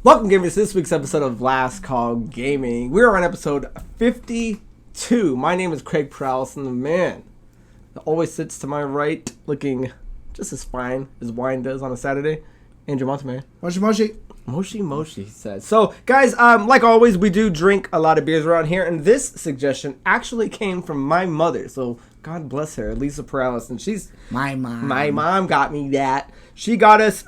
Welcome, gamers, to this week's episode of Last Call Gaming. We're on episode 52. My name is Craig Perales, and the man that always sits to my right, looking just as fine as wine does on a Saturday, Andrew Montemayor. Moshi Moshi. Moshi Moshi, he says. So, guys, like always, we do drink a lot of beers around here, and this suggestion actually came from my mother. So, God bless her, Lisa Perales, and she's... My mom. My mom got me that. She got us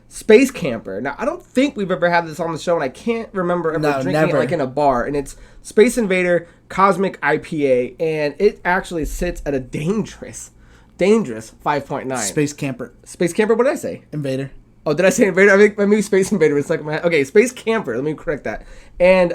Space Camper. Now, I don't think we've ever had this on the show, and I can't remember ever drinking never. it like in a bar. And it's Space Invader Cosmic IPA, and it actually sits at a dangerous 5.9. Space Camper. Space Camper, what did I say? Invader. Oh, did I say Invader? I think maybe Space Invader was like my head. Okay, Space Camper. Let me correct that. And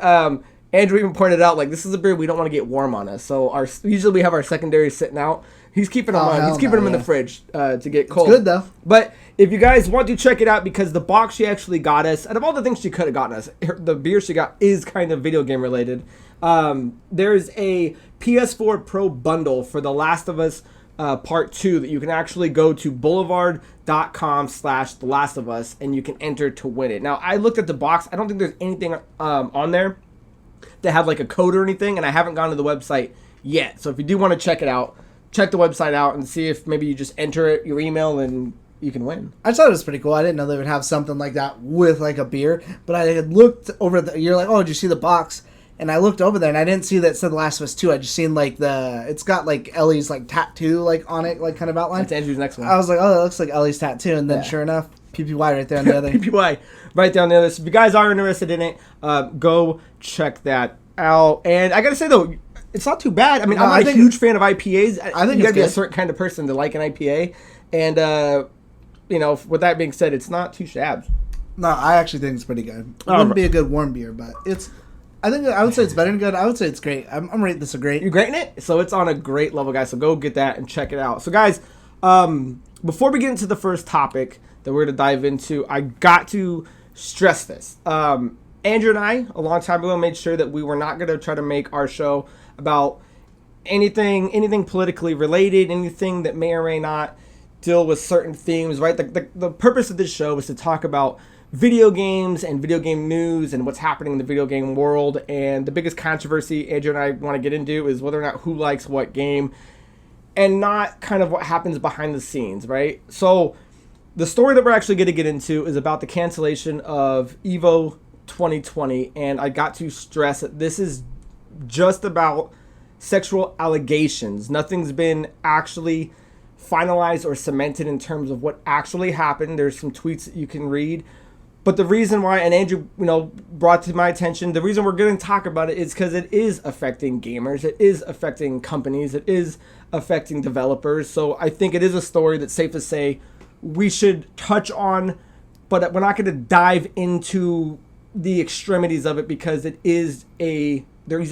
Andrew even pointed out, like, this is a beer we don't want to get warm on us. So usually we have our secondaries sitting out. He's keeping them on. He's keeping them in the fridge to get cold. It's good, though. But if you guys want to check it out, because the box she actually got us, out of all the things she could have gotten us, the beer she got is kind of video game related. There's a PS4 Pro bundle for The Last of Us Part 2 that you can actually go to boulevard.com/The Last of Us and you can enter to win it. Now, I looked at the box. I don't think there's anything on there that have like a code or anything, and I haven't gone to the website yet. So if you do want to check it out, check the website out and see if maybe you just enter it, your email, and you can win. I thought it was pretty cool. I didn't know they would have something like that with like a beer, but I had looked over you're like, oh, did you see the box? And I looked over there and I didn't see that it said The Last of Us 2. I just seen like it's got like Ellie's like tattoo like on it, like kind of outline. That's Andrew's next one. I was like, oh, that looks like Ellie's tattoo. And then sure enough, PPY right there on the other. PPY right down the other. So if you guys are interested in it, go check that out. And I got to say though, it's not too bad. I mean, I'm not a huge fan of IPAs. I think you got to be a certain kind of person to like an IPA. And, with that being said, it's not too shabs. No, I actually think it's pretty good. It wouldn't be a good warm beer, but I would say it's better than good. I would say it's great. I'm rating this a great. You're rating it? So it's on a great level, guys. So go get that and check it out. So, guys, before we get into the first topic that we're going to dive into, I got to stress this. Andrew and I, a long time ago, made sure that we were not going to try to make our show about anything politically related, anything that may or may not deal with certain themes, right? The purpose of this show is to talk about video games and video game news and what's happening in the video game world. And the biggest controversy Andrew and I want to get into is whether or not who likes what game and not kind of what happens behind the scenes, right? So the story that we're actually going to get into is about the cancellation of Evo 2020. And I got to stress that this is just about sexual allegations. Nothing's been actually finalized or cemented in terms of what actually happened. There's some tweets that you can read. But the reason why, and Andrew, brought to my attention, the reason we're going to talk about it is because it is affecting gamers. It is affecting companies. It is affecting developers. So I think it is a story that's safe to say we should touch on, but we're not going to dive into the extremities of it because these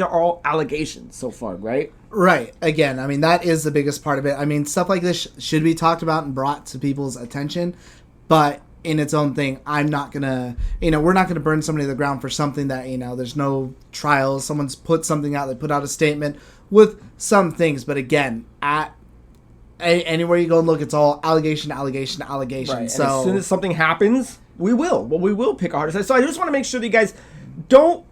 are all allegations so far, right? Right. Again, I mean, that is the biggest part of it. I mean, stuff like this should be talked about and brought to people's attention, but in its own thing, I'm not going to, we're not going to burn somebody to the ground for something that, there's no trials. Someone's put something out. They put out a statement with some things. But again, anywhere you go and look, it's all allegation. Right. So and as soon as something happens, we will pick a harder side. So I just want to make sure that you guys don't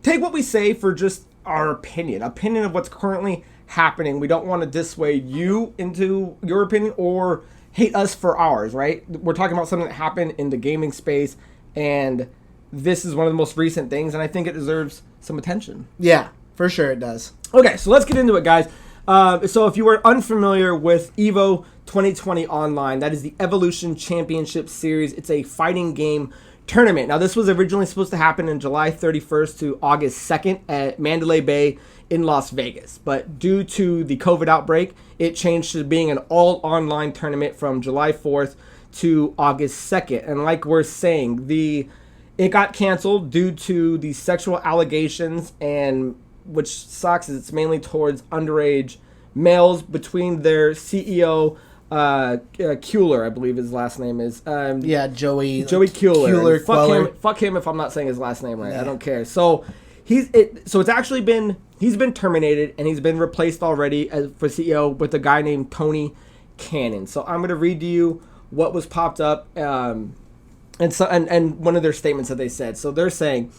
take what we say for just our opinion of what's currently happening. We don't want to dissuade you into your opinion or hate us for ours, right? We're talking about something that happened in the gaming space, and this is one of the most recent things, and I think it deserves some attention. Yeah, for sure it does. Okay, so let's get into it, guys. So if you are unfamiliar with Evo 2020 Online, that is the Evolution Championship Series. It's a fighting game tournament. Now, this was originally supposed to happen in July 31st to August 2nd at Mandalay Bay in Las Vegas. But due to the COVID outbreak, it changed to being an all-online tournament from July 4th to August 2nd. And like we're saying, it got canceled due to the sexual allegations, and which sucks is it's mainly towards underage males between their CEO, Kueller, I believe his last name is. Joey Kueller. Fuck him if I'm not saying his last name right. Yeah. I don't care. So he's been terminated, and he's been replaced already for CEO with a guy named Tony Cannon. So I'm going to read to you what was popped up and one of their statements that they said. So they're saying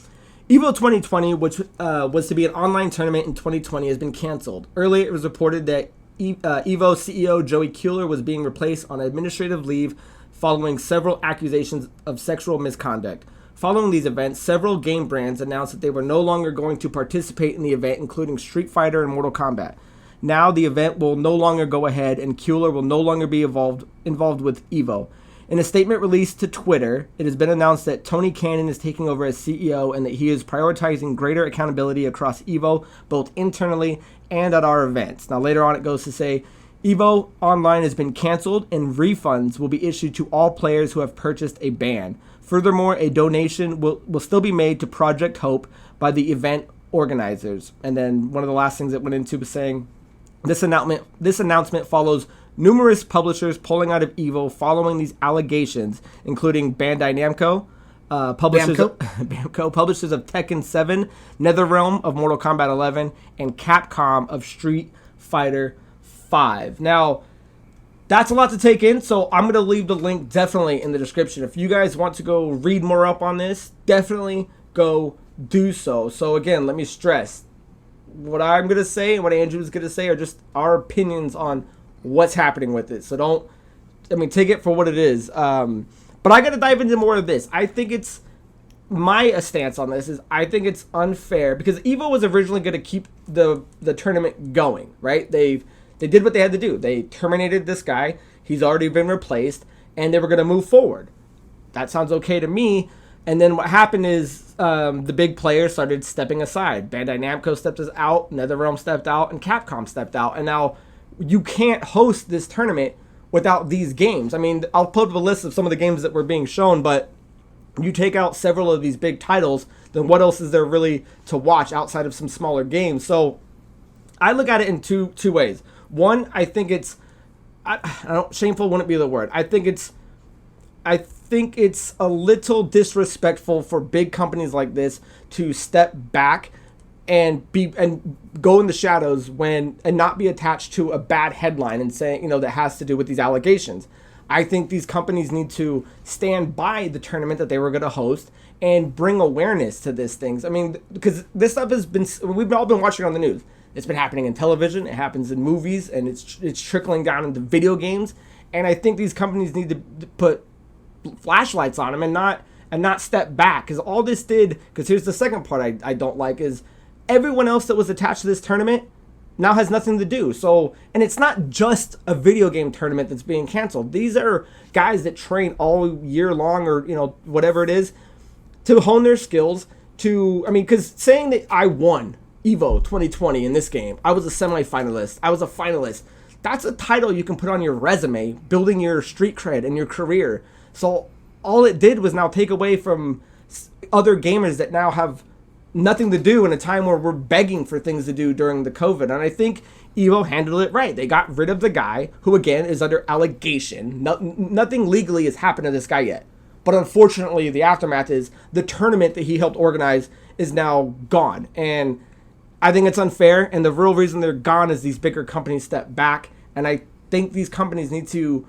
Evo 2020, which was to be an online tournament in 2020, has been canceled. Earlier, it was reported that Evo CEO Joey Kuehler was being replaced on administrative leave following several accusations of sexual misconduct. Following these events, several game brands announced that they were no longer going to participate in the event, including Street Fighter and Mortal Kombat. Now the event will no longer go ahead, and Kuehler will no longer be involved with Evo. In a statement released to Twitter, it has been announced that Tony Cannon is taking over as CEO and that he is prioritizing greater accountability across Evo, both internally and at our events. Now, later on, it goes to say, Evo Online has been canceled and refunds will be issued to all players who have purchased a ban. Furthermore, a donation will still be made to Project Hope by the event organizers. And then one of the last things that went into was saying, this announcement follows numerous publishers pulling out of Evo following these allegations, including Bandai Namco, publishers of Tekken 7, NetherRealm of Mortal Kombat 11, and Capcom of Street Fighter 5. Now, that's a lot to take in, so I'm going to leave the link definitely in the description. If you guys want to go read more up on this, definitely go do so. So again, let me stress, what I'm going to say and what Andrew's going to say are just our opinions on what's happening with it. So take it for what it is. But I got to dive into more of this. I think it's, my stance on this is I think it's unfair because Evo was originally going to keep the tournament going, right? They did what they had to do. They terminated this guy. He's already been replaced, and they were going to move forward. That sounds okay to me. And then what happened is the big players started stepping aside. Bandai Namco stepped out, NetherRealm stepped out, and Capcom stepped out. And now you can't host this tournament without these games. I mean, I'll put up a list of some of the games that were being shown, but you take out several of these big titles, then what else is there really to watch outside of some smaller games? So I look at it in two ways. One, I think it's, shameful wouldn't be the word. I think it's a little disrespectful for big companies like this to step back and go in the shadows and not be attached to a bad headline and saying, that has to do with these allegations. I think these companies need to stand by the tournament that they were going to host and bring awareness to these things. I mean, because this stuff we've all been watching on the news. It's been happening in television, it happens in movies, and it's trickling down into video games. And I think these companies need to put flashlights on them and not step back. Because all this did, because here's the second part I don't like, is everyone else that was attached to this tournament now has nothing to do. So, and it's not just a video game tournament that's being canceled. These are guys that train all year long or, whatever it is, to hone their skills because saying that I won Evo 2020 in this game, I was a semi-finalist, I was a finalist, that's a title you can put on your resume, building your street cred and your career. So all it did was now take away from other gamers that now have nothing to do in a time where we're begging for things to do during the COVID. And I think Evo handled it right. They got rid of the guy who, again, is under allegation. Nothing legally has happened to this guy yet. But unfortunately, the aftermath is the tournament that he helped organize is now gone. And I think it's unfair. And the real reason they're gone is these bigger companies step back. And I think these companies need to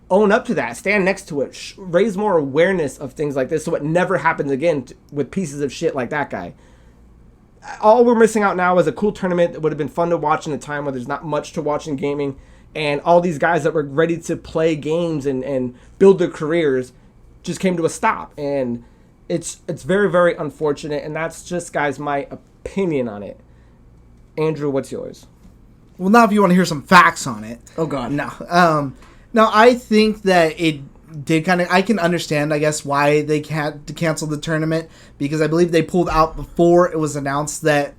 own up to that, stand next to it, raise more awareness of things like this so it never happens again with pieces of shit like that guy. All we're missing out now is a cool tournament that would have been fun to watch in a time where there's not much to watch in gaming, and all these guys that were ready to play games and build their careers just came to a stop. And it's very, very unfortunate, and that's just, guys, my opinion on it. Andrew, what's yours? Well, now if you want to hear some facts on it. Oh, God. No, I think that it did I can understand, I guess, why they had to cancel the tournament, because I believe they pulled out before it was announced that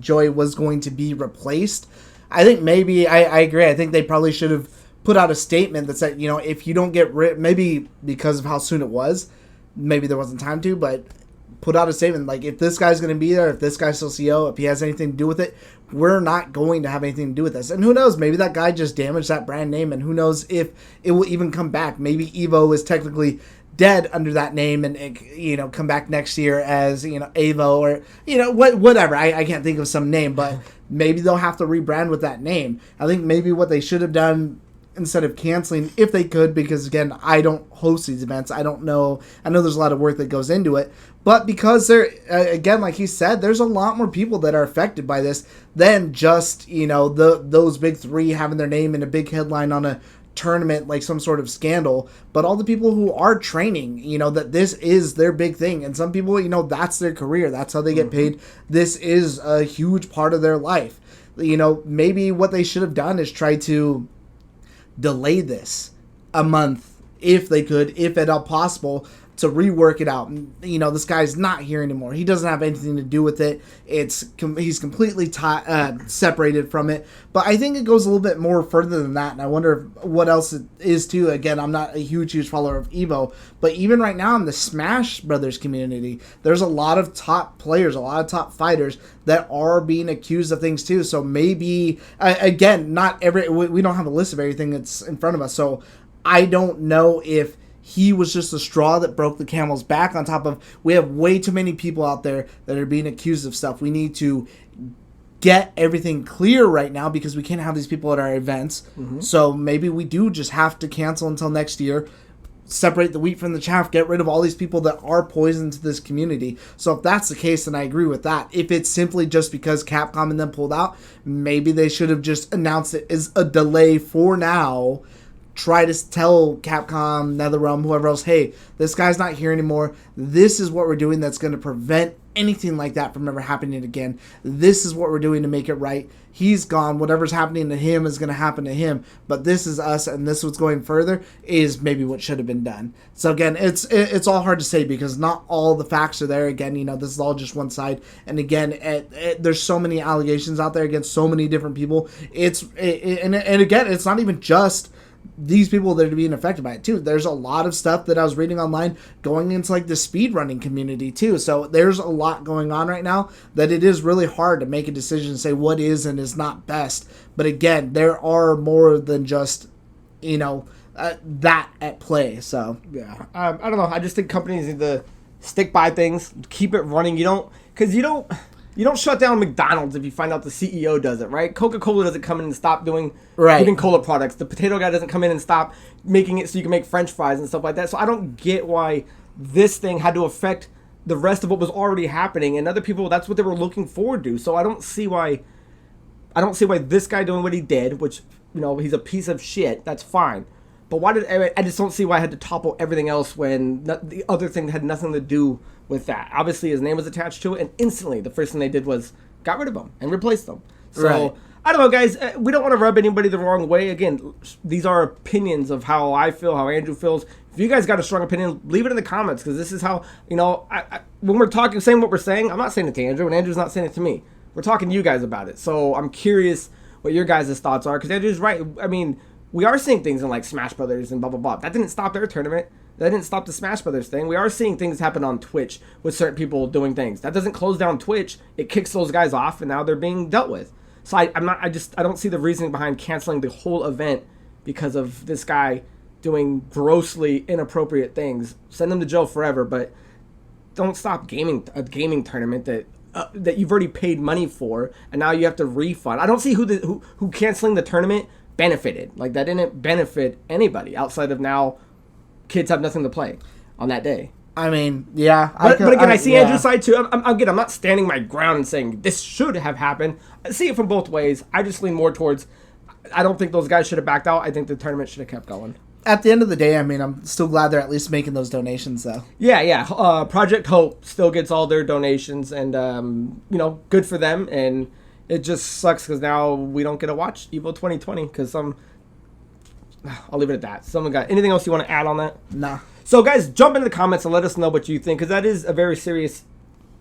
Joey was going to be replaced. I think maybe, I agree, I think they probably should have put out a statement that said, if you don't get rid, maybe because of how soon it was, maybe there wasn't time to, but put out a statement, like, if this guy's going to be there, if this guy's still CEO, if he has anything to do with it, we're not going to have anything to do with this. And who knows, maybe that guy just damaged that brand name, and who knows if it will even come back. Maybe Evo is technically dead under that name, and it, come back next year as, Evo, or, whatever. I can't think of some name, but maybe they'll have to rebrand with that name. I think maybe what they should have done, instead of canceling if they could, because again, I don't host these events. I don't know. I know there's a lot of work that goes into it, but because there, again, like he said, there's a lot more people that are affected by this than just, those big three having their name in a big headline on a tournament, like some sort of scandal, but all the people who are training, that this is their big thing. And some people, that's their career. That's how they get paid. This is a huge part of their life. Maybe what they should have done is try to delay this a month if they could, if at all possible, to rework it out. This guy's not here anymore. He doesn't have anything to do with it. He's completely separated from it. But I think it goes a little bit more further than that, and I wonder what else it is too. Again, I'm not a huge follower of Evo, but even right now in the Smash Brothers community, there's a lot of top players, a lot of top fighters that are being accused of things too. So maybe, again, we don't have a list of everything that's in front of us, so I don't know if he was just the straw that broke the camel's back, on top of we have way too many people out there that are being accused of stuff. We need to get everything clear right now because we can't have these people at our events. Mm-hmm. So maybe we do just have to cancel until next year, separate the wheat from the chaff, get rid of all these people that are poison to this community. So if that's the case, then I agree with that. If it's simply just because Capcom and them pulled out, maybe they should have just announced it as a delay for now. Try to tell Capcom, NetherRealm, whoever else, hey, this guy's not here anymore. This is what we're doing that's going to prevent anything like that from ever happening again. This is what we're doing to make it right. He's gone. Whatever's happening to him is going to happen to him. But this is us, and this what's going further is maybe what should have been done. So again, it's all hard to say because not all the facts are there. Again, this is all just one side. And again, there's so many allegations out there against so many different people. And again, it's not even just these people that are being affected by it too. There's a lot of stuff that I was reading online going into like the speedrunning community too. So there's a lot going on right now that it is really hard to make a decision and say what is and is not best. But again, there are more than just, that at play. So yeah, I don't know. I just think companies need to stick by things, keep it running. You don't shut down McDonald's if you find out the CEO does it, right? Coca-Cola doesn't come in and stop doing cola products. The potato guy doesn't come in and stop making it so you can make French fries and stuff like that. So I don't get why this thing had to affect the rest of what was already happening, and other people, that's what they were looking forward to. So I don't see why this guy doing what he did, which, he's a piece of shit. That's fine. But I just don't see why I had to topple everything else when the other thing had nothing to do with that. Obviously, his name was attached to it, and instantly the first thing they did was got rid of him and replaced them. So, right. I don't know, guys. We don't want to rub anybody the wrong way. Again, these are opinions of how I feel, how Andrew feels. If you guys got a strong opinion, leave it in the comments, because this is how, when we're talking, saying what we're saying, I'm not saying it to Andrew, and Andrew's not saying it to me. We're talking to you guys about it. So I'm curious what your guys' thoughts are, because Andrew's right. I mean, we are seeing things in like Smash Brothers and blah, blah, blah. That didn't stop their tournament. That didn't stop the Smash Brothers thing. We are seeing things happen on Twitch with certain people doing things. That doesn't close down Twitch. It kicks those guys off, and now they're being dealt with. So I don't see the reasoning behind canceling the whole event because of this guy doing grossly inappropriate things. Send him to jail forever, but don't stop a gaming tournament that you've already paid money for, and now you have to refund. I don't see who canceling the tournament benefited. Like, that didn't benefit anybody outside of now kids have nothing to play on that day. I mean, yeah. But again, I see Andrew's side too. I'm not standing my ground and saying this should have happened. I see it from both ways. I just lean more towards, I don't think those guys should have backed out. I think the tournament should have kept going. At the end of the day, I mean, I'm still glad they're at least making those donations, though. Yeah. Project Hope still gets all their donations, and, good for them. And it just sucks because now we don't get to watch Evo 2020 because I'll leave it at that. Someone got anything else you want to add on that? Nah. So, guys, jump into the comments and let us know what you think, because that is a very serious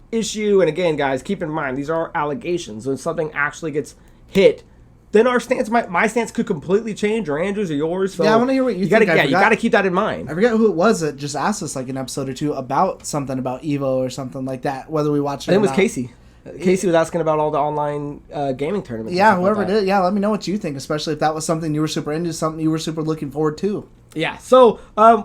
issue. And again, guys, keep in mind, these are allegations. When something actually gets hit, then our stance, my stance could completely change, or Andrew's or yours. So yeah, I want to hear what you think. You got to keep that in mind. I forget who it was that just asked us like an episode or two about something about Evo or something like that, whether we watched it or not. I think it was Casey. Casey was asking about all the online gaming tournaments. Yeah, whoever it is. Yeah, let me know what you think, especially if that was something you were super into, something you were super looking forward to. Yeah, so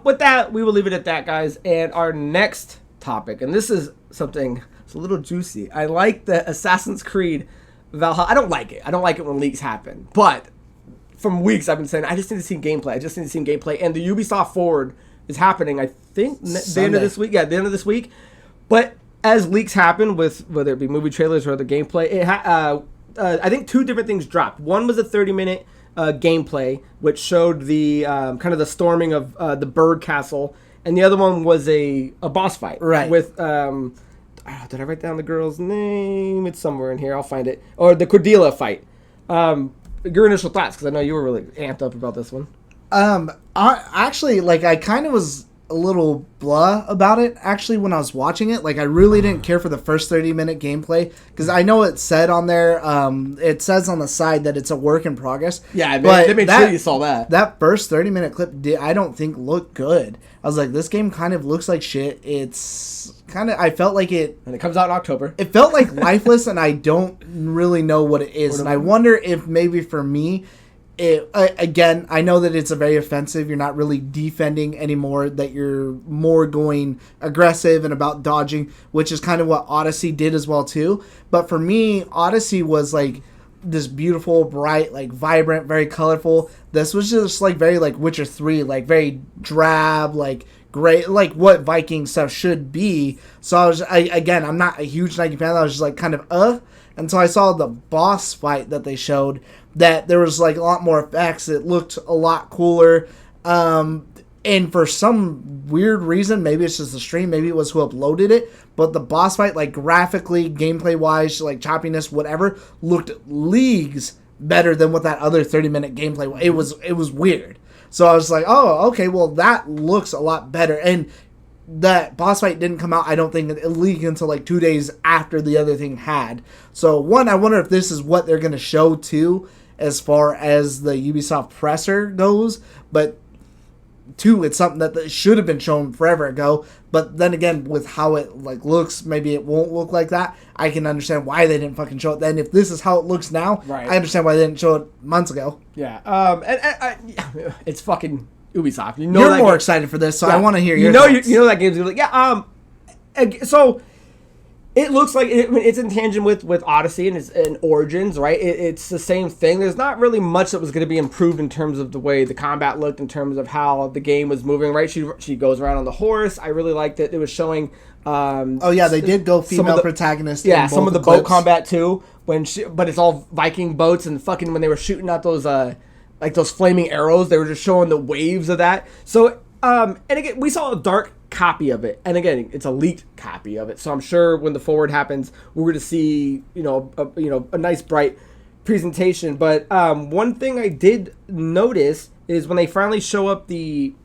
with that, we will leave it at that, guys. And our next topic, and this is something, it's a little juicy. I like the Assassin's Creed Valhalla. I don't like it. I don't like it when leaks happen. But from weeks I've been saying I just need to see gameplay. I just need to see gameplay, and the Ubisoft Forward is happening. I think the end of this week. Yeah, the end of this week. But as leaks happen with whether it be movie trailers or the gameplay, I think 2 different things dropped. One was a 30-minute gameplay, which showed the kind of the storming of the bird castle, and the other one was a boss fight. Right. With did I write down the girl's name? It's somewhere in here. I'll find it. Or the Cordelia fight. Your initial thoughts, because I know you were really amped up about this one. I kind of was a little blah about it, actually, when I was watching it. Like, I really didn't care for the first 30-minute gameplay, because I know it said on there, it says on the side that it's a work in progress. Yeah, they made sure you saw that. That first 30-minute clip, I don't think looked good. I was like, this game kind of looks like shit. It's kind of, I felt like it... And it comes out in October. It felt like lifeless, and I don't really know what it is. And I wonder if maybe for me... again, I know that it's a very offensive. You're not really defending anymore, that you're more going aggressive and about dodging, which is kind of what Odyssey did as well too. But for me, Odyssey was like this beautiful, bright, like vibrant, very colorful. This was just like very like Witcher 3, like very drab, like gray, like what Viking stuff should be. So I'm not a huge Nike fan. I was just like kind of until I saw the boss fight that they showed, that there was like a lot more effects. It looked a lot cooler. And for some weird reason, maybe it's just the stream, maybe it was who uploaded it, but the boss fight, like graphically, gameplay wise, like choppiness, whatever, looked leagues better than what that other 30-minute gameplay was. It was weird. So I was like, oh, okay, well that looks a lot better. And that boss fight didn't come out, I don't think, it leaked until like 2 days after the other thing had. So one, I wonder if this is what they're going to show too, as far as the Ubisoft presser goes. But two, it's something that should have been shown forever ago. But then again, with how it like looks, maybe it won't look like that. I can understand why they didn't fucking show it then. If this is how it looks now, right, I understand why they didn't show it months ago. Yeah. It's fucking Ubisoft. You know, you're more excited for this, so yeah. I want to hear your thoughts. You know that game's gonna be like, so it looks like it's in tangent with Odyssey and Origins, right? It's the same thing. There's not really much that was going to be improved in terms of the way the combat looked, in terms of how the game was moving, right? She goes around on the horse. I really liked it. It was showing... they did go female protagonist. Yeah, some of the boat combat too. But it's all Viking boats, and fucking when they were shooting out those like those flaming arrows, they were just showing the waves of that. So, and again, we saw a dark copy of it, and again, it's a leaked copy of it. So I'm sure when the forward happens, we're going to see a nice bright presentation. But one thing I did notice is when they finally show up the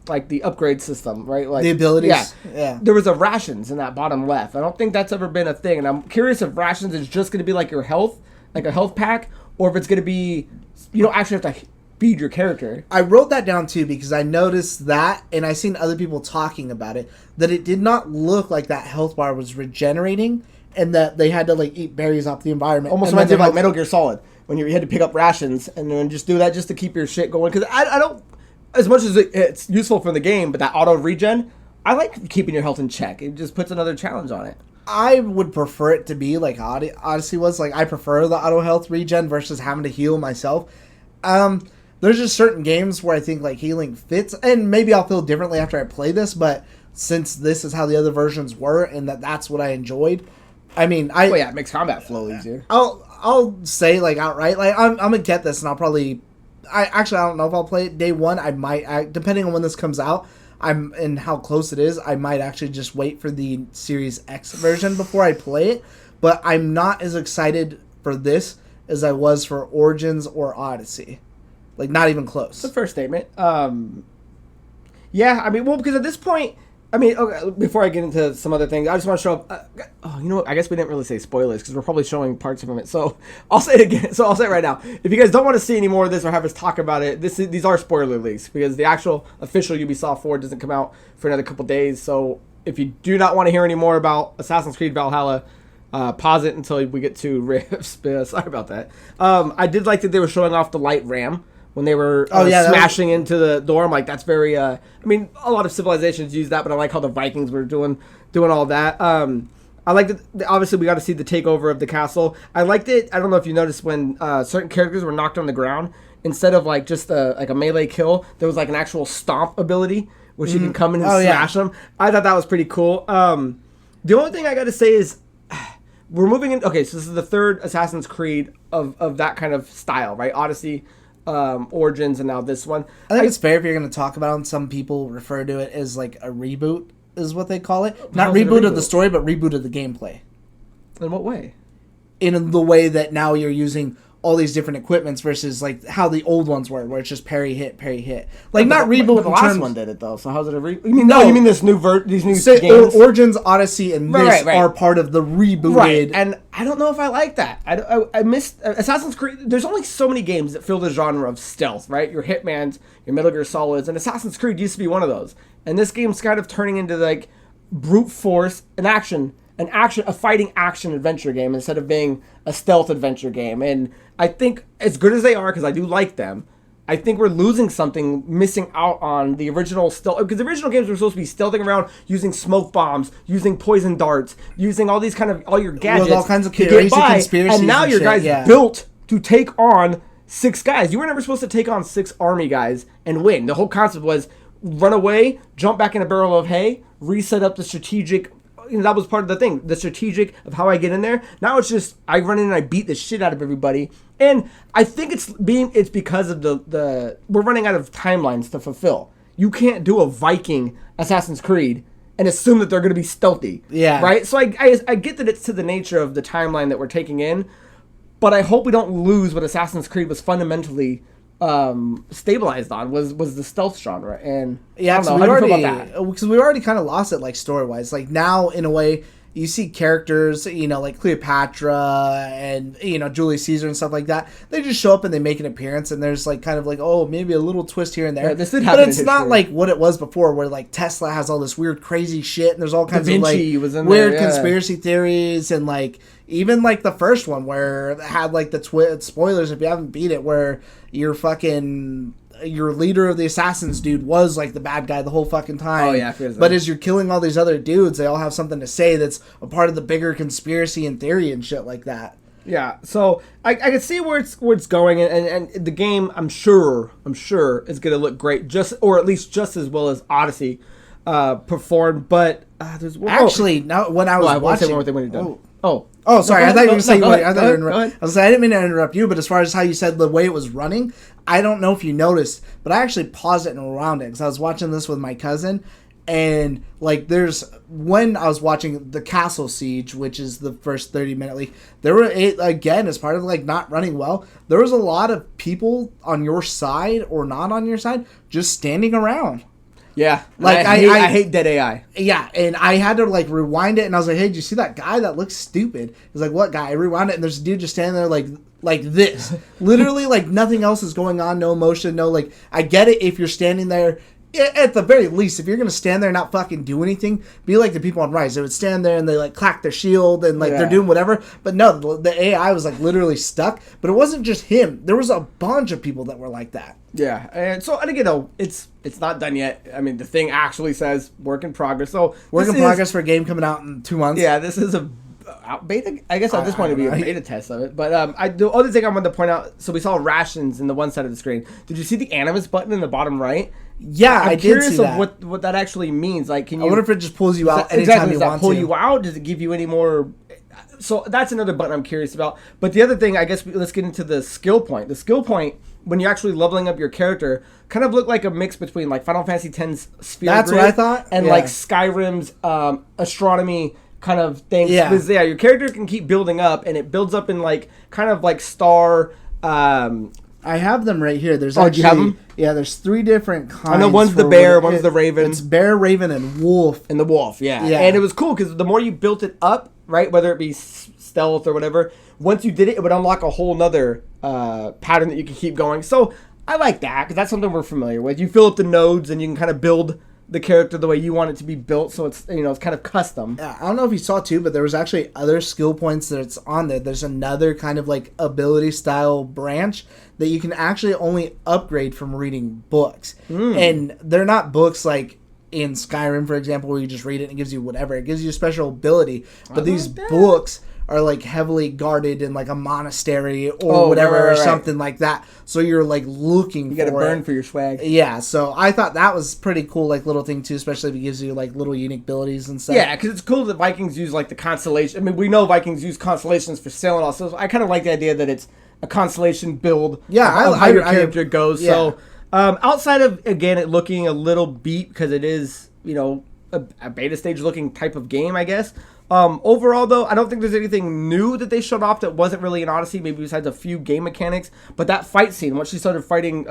upgrade system, right? Like the abilities. Yeah. There was a rations in that bottom left. I don't think that's ever been a thing, and I'm curious if rations is just going to be like your health, like a health pack, or if it's going to be you don't actually have to feed your character. I wrote that down too because I noticed that, and I seen other people talking about it, that it did not look like that health bar was regenerating, and that they had to like eat berries off the environment. Almost reminds me of like Metal Gear Solid, when you had to pick up rations and then just do that just to keep your shit going. Because I don't, as much as it's useful for the game, but that auto regen, I like keeping your health in check. It just puts another challenge on it. I would prefer it to be like Odyssey was. Like, I prefer the auto health regen versus having to heal myself. There's just certain games where I think like healing fits, and maybe I'll feel differently after I play this, but since this is how the other versions were and that's what I enjoyed, I mean, it makes combat flow easier. I'll say like outright, like I'm gonna get this, and I'll probably, I don't know if I'll play it day one. I might, depending on when this comes out, and how close it is, I might actually just wait for the Series X version before I play it. But I'm not as excited for this as I was for Origins or Odyssey. Like, not even close. It's a fair statement. Yeah, I mean, well, because at this point, I mean, okay, before I get into some other things, I just want to show up. You know what? I guess we didn't really say spoilers because we're probably showing parts from it. So I'll say it again. So I'll say it right now. If you guys don't want to see any more of this or have us talk about it, these are spoiler leaks because the actual official Ubisoft Forward doesn't come out for another couple days. So if you do not want to hear any more about Assassin's Creed Valhalla, pause it until we get to RIFF. Sorry about that. I did like that they were showing off the light ram when they were smashing into the door. I'm like, that's very, I mean, a lot of civilizations use that, but I like how the Vikings were doing all that. I liked it. Obviously, we got to see the takeover of the castle. I liked it. I don't know if you noticed when certain characters were knocked on the ground, instead of like just like a melee kill, there was like an actual stomp ability, which you can come in and smash them. I thought that was pretty cool. The only thing I got to say is we're moving in. Okay, so this is the third Assassin's Creed of that kind of style, right? Odyssey, Origins, and now this one. I think it's fair if you're going to talk about them. Some people refer to it as like a reboot, is what they call it. Not reboot of the story, but reboot of the gameplay. In what way? In the way that now you're using all these different equipments versus like how the old ones were, where it's just parry hit. Like not reboot. The last one did it though. So how's it a reboot? You mean you mean this new these new games? Origins, Odyssey, and this are part of the rebooted. Right, and I don't know if I like that. I missed Assassin's Creed. There's only so many games that fill the genre of stealth, right? Your Hitmans, your Metal Gear Solids, and Assassin's Creed used to be one of those. And this game's kind of turning into like brute force, a fighting action adventure game instead of being a stealth adventure game. And I think as good as they are, because I do like them, I think we're losing something, missing out on the original stealth. Because the original games were supposed to be stealthing around, using smoke bombs, using poison darts, using all these kind of all your gadgets, with all kinds of crazy conspiracies. And now your guys built to take on 6 guys. You were never supposed to take on 6 army guys and win. The whole concept was run away, jump back in a barrel of hay, reset up the strategic. That was part of the thing, the strategic of how I get in there. Now it's just I run in and I beat the shit out of everybody, and I think it's because of the we're running out of timelines to fulfill. You can't do a Viking Assassin's Creed and assume that they're going to be stealthy, right? So I get that it's to the nature of the timeline that we're taking in, but I hope we don't lose what Assassin's Creed was fundamentally stabilized on was the stealth genre. And yeah, I don't know, how do you feel about that? Because we already kind of lost it, like story wise. Like now, in a way, you see characters, like Cleopatra and Julius Caesar and stuff like that. They just show up and they make an appearance, and there's like kind of like maybe a little twist here and there. Yeah, this did happen, but it's not like what it was before, where like Tesla has all this weird crazy shit, and there's all kinds of like weird conspiracy theories, and like even like the first one where it had like the spoilers if you haven't beat it, where your leader of the assassins dude was like the bad guy the whole fucking time. Oh yeah, but as you're killing all these other dudes, they all have something to say that's a part of the bigger conspiracy and theory and shit like that. Yeah, so I can see where it's going, and the game I'm sure is gonna look great, or at least just as well as Odyssey performed. But there's now when I was watching, watching, say one more thing when you're done. Oh, sorry. I thought you were saying. Go ahead. I was saying I didn't mean to interrupt you, but as far as how you said the way it was running, I don't know if you noticed, but I actually paused it and rewound it because I was watching this with my cousin, and like when I was watching the Castle Siege, which is the first 30-minute league, there were again as part of like not running well, there was a lot of people on your side or not on your side just standing around. Yeah, like I hate dead AI. Yeah, and I had to like rewind it, and I was like, "Hey, did you see that guy? That looks stupid." He's like, "What guy?" I rewound it, and there's a dude just standing there like this, literally like nothing else is going on, no emotion, no like. I get it if you're standing there. At the very least, if you're gonna stand there and not fucking do anything, be like the people on Rise. They would stand there and they like clack their shield and like they're doing whatever. But no, the AI was like literally stuck. But it wasn't just him. There was a bunch of people that were like that. Yeah, and so and again, it's not done yet. I mean, the thing actually says work in progress. So work in progress for a game coming out in 2 months. Yeah, this is a beta. I guess at this point it'd be a beta test of it. But the other thing I wanted to point out. So we saw rations in the one side of the screen. Did you see the animus button in the bottom right? Yeah, I did see that. I'm curious of what that actually means. Like, can you? I wonder if it just pulls you out anytime you want to. Does that pull you out? Does it give you any more? So that's another button I'm curious about. But the other thing, I guess, let's get into the skill point. The skill point, when you're actually leveling up your character, kind of looked like a mix between like Final Fantasy X's sphere That's grid what I thought. And like Skyrim's astronomy kind of thing. Yeah. Because your character can keep building up, and it builds up in like kind of like star. I have them right here. There's do you have them? Yeah, there's 3 different kinds. I know one's the bear, one's the raven. It's bear, raven, and wolf. And the wolf, yeah. And it was cool because the more you built it up, right, whether it be stealth or whatever, once you did it, it would unlock a whole nother pattern that you can keep going. So I like that because that's something we're familiar with. You fill up the nodes and you can kind of build the character the way you want it to be built, so it's it's kind of custom. Yeah, I don't know if you saw too, but there was actually other skill points that's on there. There's another kind of like ability style branch that you can actually only upgrade from reading books, and they're not books like in Skyrim, for example, where you just read it and it gives you whatever. It gives you a special ability, but these books are like heavily guarded in like a monastery or whatever, or something like that. So you're like looking. You got to burn for your swag. Yeah, so I thought that was pretty cool, like little thing too, especially if it gives you like little unique abilities and stuff. Yeah, because it's cool that Vikings use like the constellation. I mean, we know Vikings use constellations for sailing also. So I kind of like the idea that it's a constellation build. Yeah, how your character goes. Yeah. So outside of again it looking a little beat because it is a beta stage looking type of game, I guess. Overall, though, I don't think there's anything new that they showed off that wasn't really an Odyssey, maybe besides a few game mechanics. But that fight scene, once she started fighting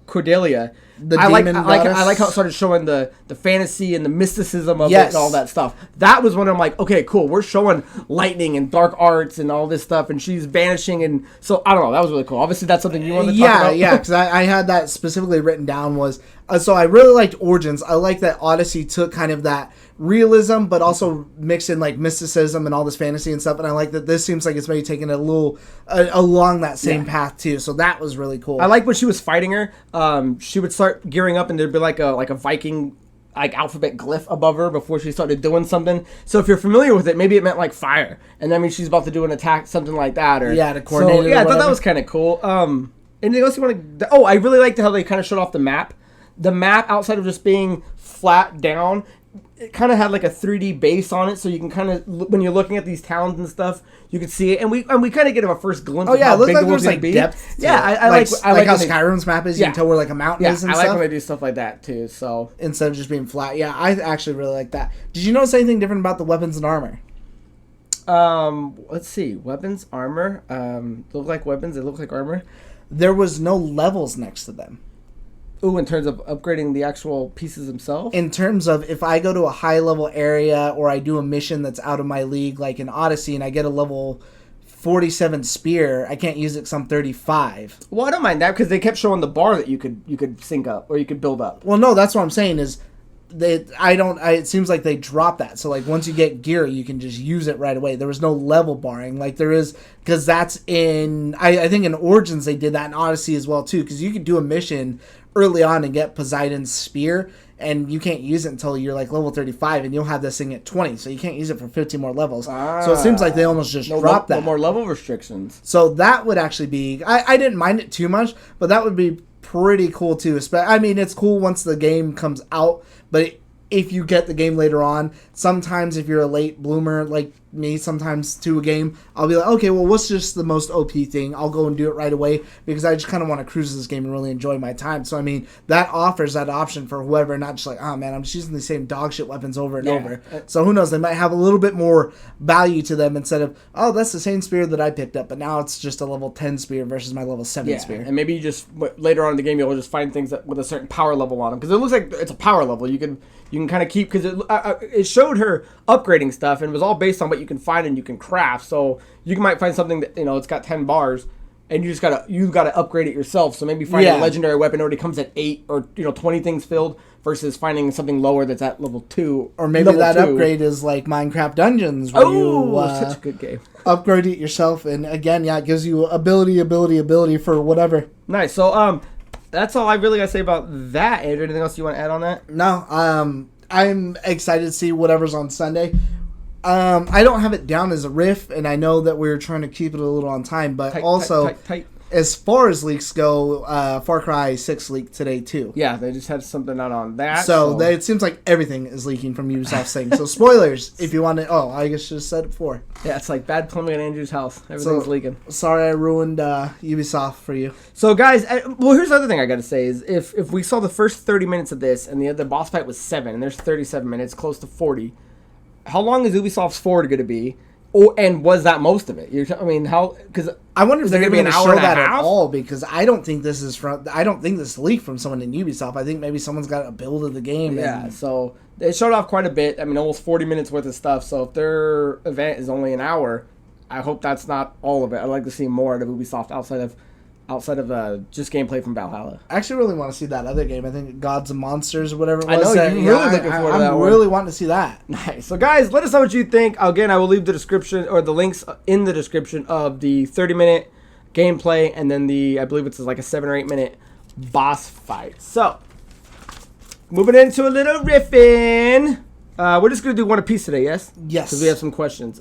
Cordelia, I like how it started showing the fantasy and the mysticism of it and all that stuff. That was when I'm like, okay, cool. We're showing lightning and dark arts and all this stuff, and she's vanishing. And so, I don't know. That was really cool. Obviously, that's something you wanted to talk about. Yeah, because I had that specifically written down was... so I really liked Origins. I like that Odyssey took kind of that realism, but also mixed in like mysticism and all this fantasy and stuff. And I like that this seems like it's maybe taking a little along that same path too. So that was really cool. I like when she was fighting her. She would start gearing up, and there'd be like a Viking like alphabet glyph above her before she started doing something. So if you're familiar with it, maybe it meant like fire, and that means she's about to do an attack, something like that, or to coordinate. So, yeah, I thought that was kind of cool. Anything else you want to? Oh, I really liked how they kind of showed off the map. The map, outside of just being flat down, it kind of had like a 3D base on it, so you can kind of, when you're looking at these towns and stuff, you can see it, and we kind of get a first glimpse. Oh yeah, of how it looks big like it there's like be. depth. Yeah, I like how Skyrim's map is. You can tell where like a mountain is and stuff. stuff. I like when they do stuff like that too. So instead of just being flat, yeah, I actually really like that. Did you notice anything different about the weapons and armor? Let's see, weapons, armor. Look like weapons. They look like armor. There was no levels next to them. Ooh, in terms of upgrading the actual pieces themselves? In terms of if I go to a high-level area or I do a mission that's out of my league, like in Odyssey, and I get a level 47 spear, I can't use it because I'm 35. Well, I don't mind that because they kept showing the bar that you could sync up or you could build up. Well, no, that's what I'm saying is it seems like they dropped that. So like once you get gear, you can just use it right away. There was no level barring like there is, because that's in I think in Origins they did that, in Odyssey as well too, because you could do a mission early on and get Poseidon's spear, and you can't use it until you're like level 35, and you'll have this thing at 20, so you can't use it for 15 more levels. So it seems like they almost just dropped that. No more level restrictions. So that would actually be, I didn't mind it too much, but that would be pretty cool too. I mean, it's cool once the game comes out, but if you get the game later on, sometimes if you're a late bloomer like me, sometimes to a game, I'll be like, okay, well, what's just the most OP thing? I'll go and do it right away because I just kind of want to cruise this game and really enjoy my time. So, I mean, that offers that option for whoever, not just like, oh, man, I'm just using the same dog shit weapons over and over. So, who knows? They might have a little bit more value to them instead of, oh, that's the same spear that I picked up, but now it's just a level 10 spear versus my level 7 spear. And maybe you just, later on in the game, you'll just find things with a certain power level on them because it looks like it's a power level. You can kind of keep, because it showed her upgrading stuff, and it was all based on what you can find and you can craft. So you might find something that, it's got 10 bars, and you gotta upgrade it yourself. So maybe finding a legendary weapon already comes at 8 or 20 things filled, versus finding something lower that's at level 2. Or maybe that upgrade is like Minecraft Dungeons, where such a good game. Upgrade it yourself, and again, it gives you ability for whatever. Nice. So that's all I really gotta say about that. Andrew, anything else you want to add on that? No. I'm excited to see whatever's on Sunday. I don't have it down as a riff, and I know that we're trying to keep it a little on time, but tight. As far as leaks go, Far Cry 6 leaked today too. Yeah, they just had something out on that. So it seems like everything is leaking from Ubisoft's thing. So spoilers, if you want to... Oh, I guess I just said it before. Yeah, it's like bad plumbing at Andrew's house. Everything's leaking. Sorry I ruined Ubisoft for you. So guys, well, here's the other thing I got to say is if we saw the first 30 minutes of this, and the boss fight was 7, and there's 37 minutes, close to 40, how long is Ubisoft's forward going to be? And was that most of it? Because I wonder if they're going to show that at all, because I don't think this leaked from someone in Ubisoft. I think maybe someone's got a build of the game. Yeah, so they showed off quite a bit. I mean, almost 40 minutes worth of stuff. So if their event is only an hour, I hope that's not all of it. I'd like to see more out of Ubisoft outside of just gameplay from Valhalla. I actually really want to see that other game. I think Gods and Monsters or whatever it was. I know, you're really looking forward to that one. I'm really wanting to see that. Nice. So guys, let us know what you think. Again, I will leave the description or the links in the description of the 30-minute gameplay, and then I believe it's like a 7 or 8 minute boss fight. So, moving into a little riffing. We're just going to do one apiece today, yes? Yes. Because we have some questions.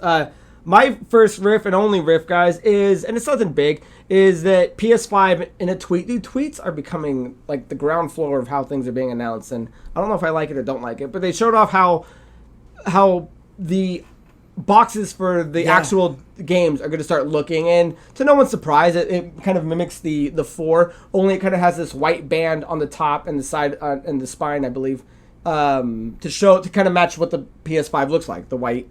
my first riff and only riff, guys, is, and it's nothing big, is that PS5 in a tweet, dude, tweets are becoming like the ground floor of how things are being announced, and I don't know if I like it or don't like it, but they showed off how the boxes for the actual games are going to start looking, and to no one's surprise, it kind of mimics the 4, only it kind of has this white band on the top and the side and the spine, I believe, to kind of match what the PS5 looks like, the white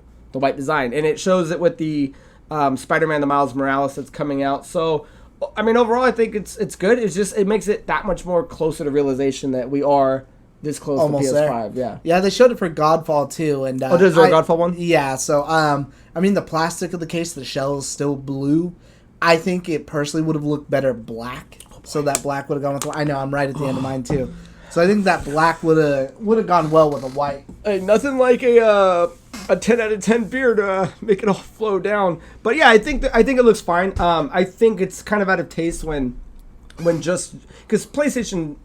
design, and it shows it with the Spider-Man, the Miles Morales that's coming out. So, I mean, overall, I think it's good. It's just, it makes it that much more closer to realization that we are this close almost to PS5. There. Yeah, they showed it for Godfall too, and there's a Godfall one. Yeah, so I mean, the plastic of the case, the shell is still blue. I think it personally would have looked better black, so that black would have gone with. I know I'm right at the end of mine too. So I think that black would have gone well with a white. Hey, nothing like a 10 out of 10 beer to make it all flow down. But yeah, I think it looks fine. I think it's kind of out of taste when just because PlayStation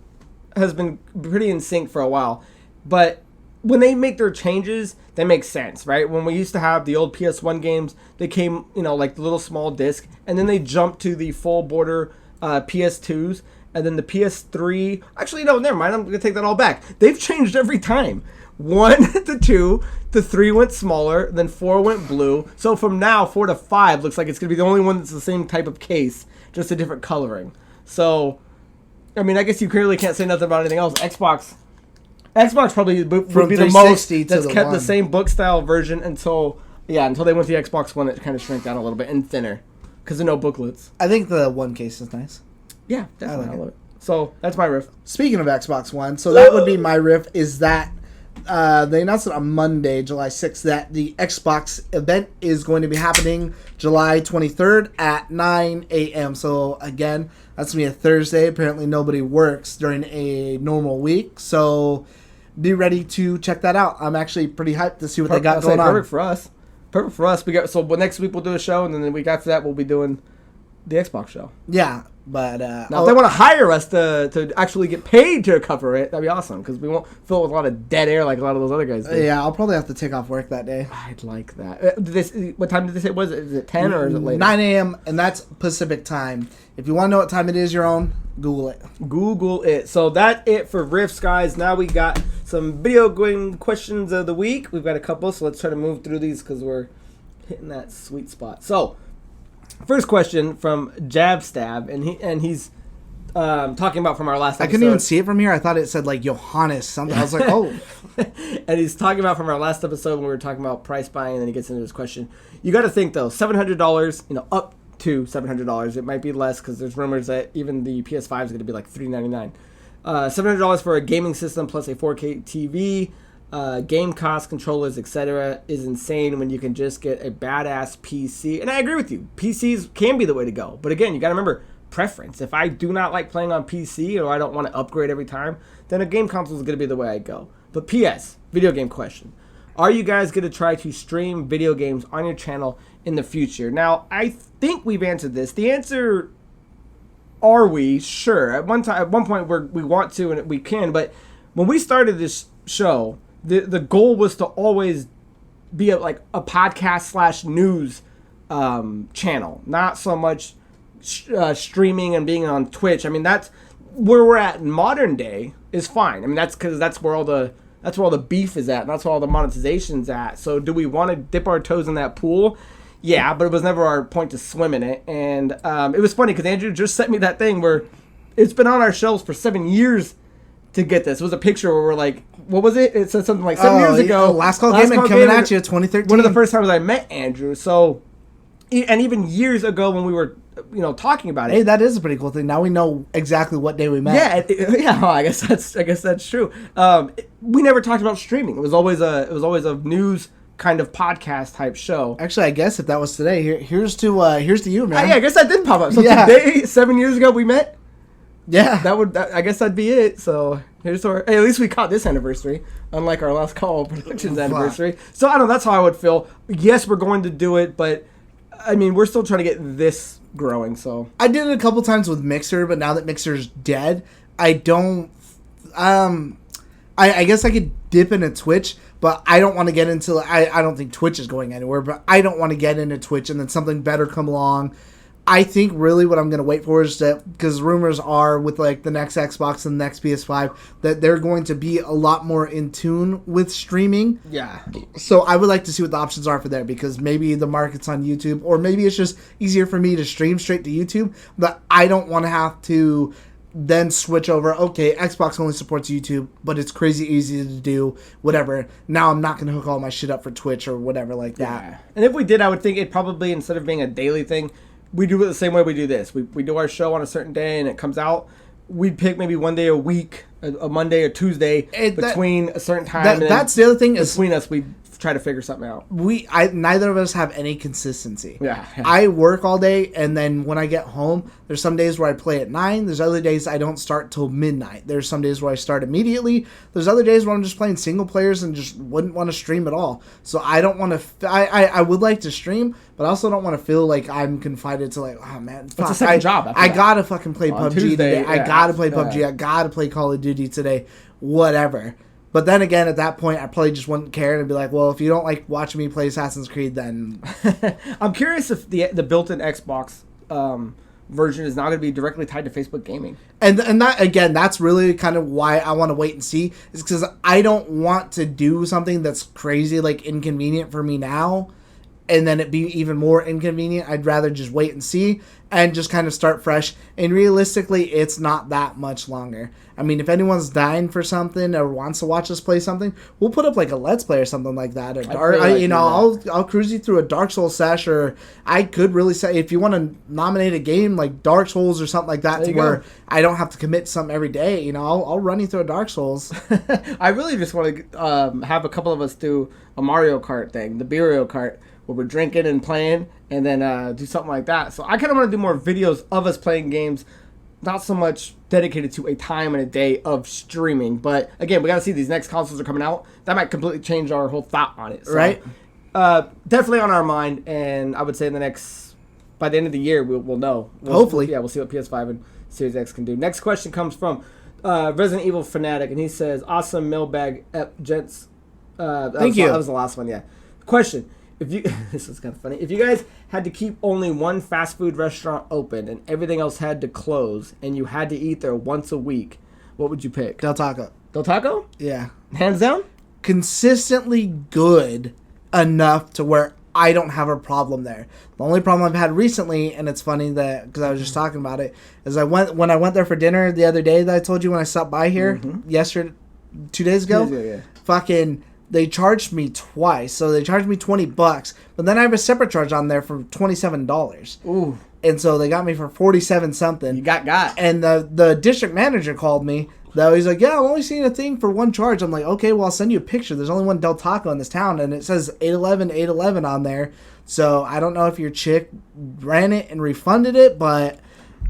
has been pretty in sync for a while, but when they make their changes, they make sense, right? When we used to have the old PS1 games, they came, like the little small disc, and then they jumped to the full border PS2s, and then the PS3. Actually, no, never mind. I'm gonna take that all back. They've changed every time. 1 to 2, to 3 went smaller, then 4 went blue. So from now, 4 to 5 looks like it's gonna be the only one that's the same type of case, just a different coloring. So, I mean, I guess you clearly can't say nothing about anything else. Xbox probably would be the most that's kept the same book style version until they went to the Xbox One. It kind of shrank down a little bit and thinner because there are no booklets. I think the one case is nice. Yeah, definitely. I love it. So that's my riff. Speaking of Xbox One, so that would be my riff. Is that they announced it on Monday, July 6th, that the Xbox event is going to be happening July 23rd at 9 a.m. So again, that's going to be a Thursday. Apparently nobody works during a normal week. So be ready to check that out. I'm actually pretty hyped to see what they got going on. Perfect for us. Next week we'll do a show, and then the week after that we'll be doing the Xbox show. Yeah. But now, if they want to hire us to actually get paid to cover it, that'd be awesome, because we won't fill it with a lot of dead air like a lot of those other guys do. Yeah, I'll probably have to take off work that day. I'd like that. What time did they say it was? Is it 10 or is it later? 9 a.m., and that's Pacific time. If you want to know what time it is, your own, Google it. Google it. So that's it for riffs, guys. Now we got some video game questions of the week. We've got a couple, so let's try to move through these because we're hitting that sweet spot. So, first question from Jabstab, and he's talking about from our last episode. I couldn't even see it from here. I thought it said like Johannes something. I was like, oh. And he's talking about from our last episode when we were talking about price buying, and then he gets into this question. You got to think though, $700, up to $700. It might be less because there's rumors that even the PS5 is going to be like $399. $700 for a gaming system plus a 4K TV. Game costs, controllers, etc. is insane when you can just get a badass PC. And I agree with you. PCs can be the way to go. But again, you got to remember preference. If I do not like playing on PC or I don't want to upgrade every time, then a game console is going to be the way I go. But PS, video game question. Are you guys going to try to stream video games on your channel in the future? Now, I think we've answered this. The answer, are we? Sure. At one point we want to and we can. But when we started this show, the goal was to always be a podcast / news channel, not so much streaming and being on Twitch. I mean, that's where we're at in modern day is fine. I mean, that's because that's where all the beef is at, and that's where all the monetization's at. So do we want to dip our toes in that pool? Yeah, but it was never our point to swim in it. And it was funny because Andrew just sent me that thing where it's been on our shelves for 7 years to get this. It was a picture where we're like, what was it? It said something like 7 years ago. LastCallGaming coming at you, 2013. One of the first times I met Andrew. So, and even years ago when we were, talking about it. Hey, that is a pretty cool thing. Now we know exactly what day we met. Yeah. Well, I guess that's true. We never talked about streaming. It was always a news kind of podcast type show. Actually, I guess if that was today, here's to you, man. I guess that did pop up. So today, 7 years ago, we met. Yeah, I guess that'd be it. So here's to our. Hey, at least we caught this anniversary, unlike our Last Call Productions anniversary. So I don't know. That's how I would feel. Yes, we're going to do it, but I mean, we're still trying to get this growing. So I did it a couple times with Mixer, but now that Mixer's dead, I don't. I guess I could dip into Twitch, But I don't want to get into, I don't think Twitch is going anywhere, but I don't want to get into Twitch and then something better come along. I think really what I'm going to wait for is that, because rumors are with like the next Xbox and the next PS5, that they're going to be a lot more in tune with streaming. Yeah. So I would like to see what the options are for there, because maybe the market's on YouTube, or maybe it's just easier for me to stream straight to YouTube, but I don't want to have to then switch over. Okay, Xbox only supports YouTube, but it's crazy easy to do, whatever. Now I'm not going to hook all my shit up for Twitch or whatever like that. Yeah. And if we did, I would think it probably, instead of being a daily thing, we do it the same way we do this. We do our show on a certain day and it comes out. We'd pick maybe one day a week, a Monday or Tuesday between a certain time. That's the other thing is between us, we try to figure something out. Neither of us have any consistency. Yeah. I work all day, and then when I get home, there's some days where I play at 9. There's other days I don't start till midnight. There's some days where I start immediately. There's other days where I'm just playing single players and just wouldn't want to stream at all. So I don't want to. I would like to stream, but I also don't want to feel like I'm confined to like, oh man, fuck, it's a second job. I gotta fucking play PUBG Tuesday, today. yeah, I gotta play PUBG. I gotta play Call of Duty today. Whatever. But then again, at that point, I probably just wouldn't care and be like, well, if you don't like watching me play Assassin's Creed, then... I'm curious if the built-in Xbox version is not going to be directly tied to Facebook Gaming. And that, again, that's really kind of why I want to wait and see. Is because I don't want to do something that's crazy, like inconvenient for me now, and then it be even more inconvenient. I'd rather just wait and see and just kind of start fresh. And realistically, it's not that much longer. I mean, if anyone's dying for something or wants to watch us play something, we'll put up like a Let's Play or something like that. I'll cruise you through a Dark Souls sesh, or I could really say, if you want to nominate a game like Dark Souls or something like that, to where I don't have to commit to something every day, I'll run you through a Dark Souls. I really just want to have a couple of us do a Mario Kart thing, the Mario Kart, where we're drinking and playing, and then do something like that. So I kind of want to do more videos of us playing games, not so much dedicated to a time and a day of streaming. But again, we got to see, these next consoles are coming out. That might completely change our whole thought on it. So, right? Definitely on our mind, and I would say by the end of the year, we'll know. Hopefully. We'll see what PS5 and Series X can do. Next question comes from Resident Evil Fanatic, and he says, awesome mailbag, gents. Thank you. That was the last one, yeah. Question. This is kind of funny. If you guys had to keep only one fast food restaurant open and everything else had to close, and you had to eat there once a week, what would you pick? Del Taco. Del Taco? Yeah. Hands down? Consistently good enough to where I don't have a problem there. The only problem I've had recently, and it's funny that, because I was just talking about it, is when I went there for dinner the other day that I told you when I stopped by here, 2 days ago, fucking... They charged me twice, so they charged me $20, but then I have a separate charge on there for $27. Ooh. And so they got me for 47 something. You got. And the district manager called me. Though he's like, yeah, I'm only seeing a thing for one charge. I'm like, okay, well, I'll send you a picture. There's only one Del Taco in this town, and it says 811 on there. So I don't know if your chick ran it and refunded it, but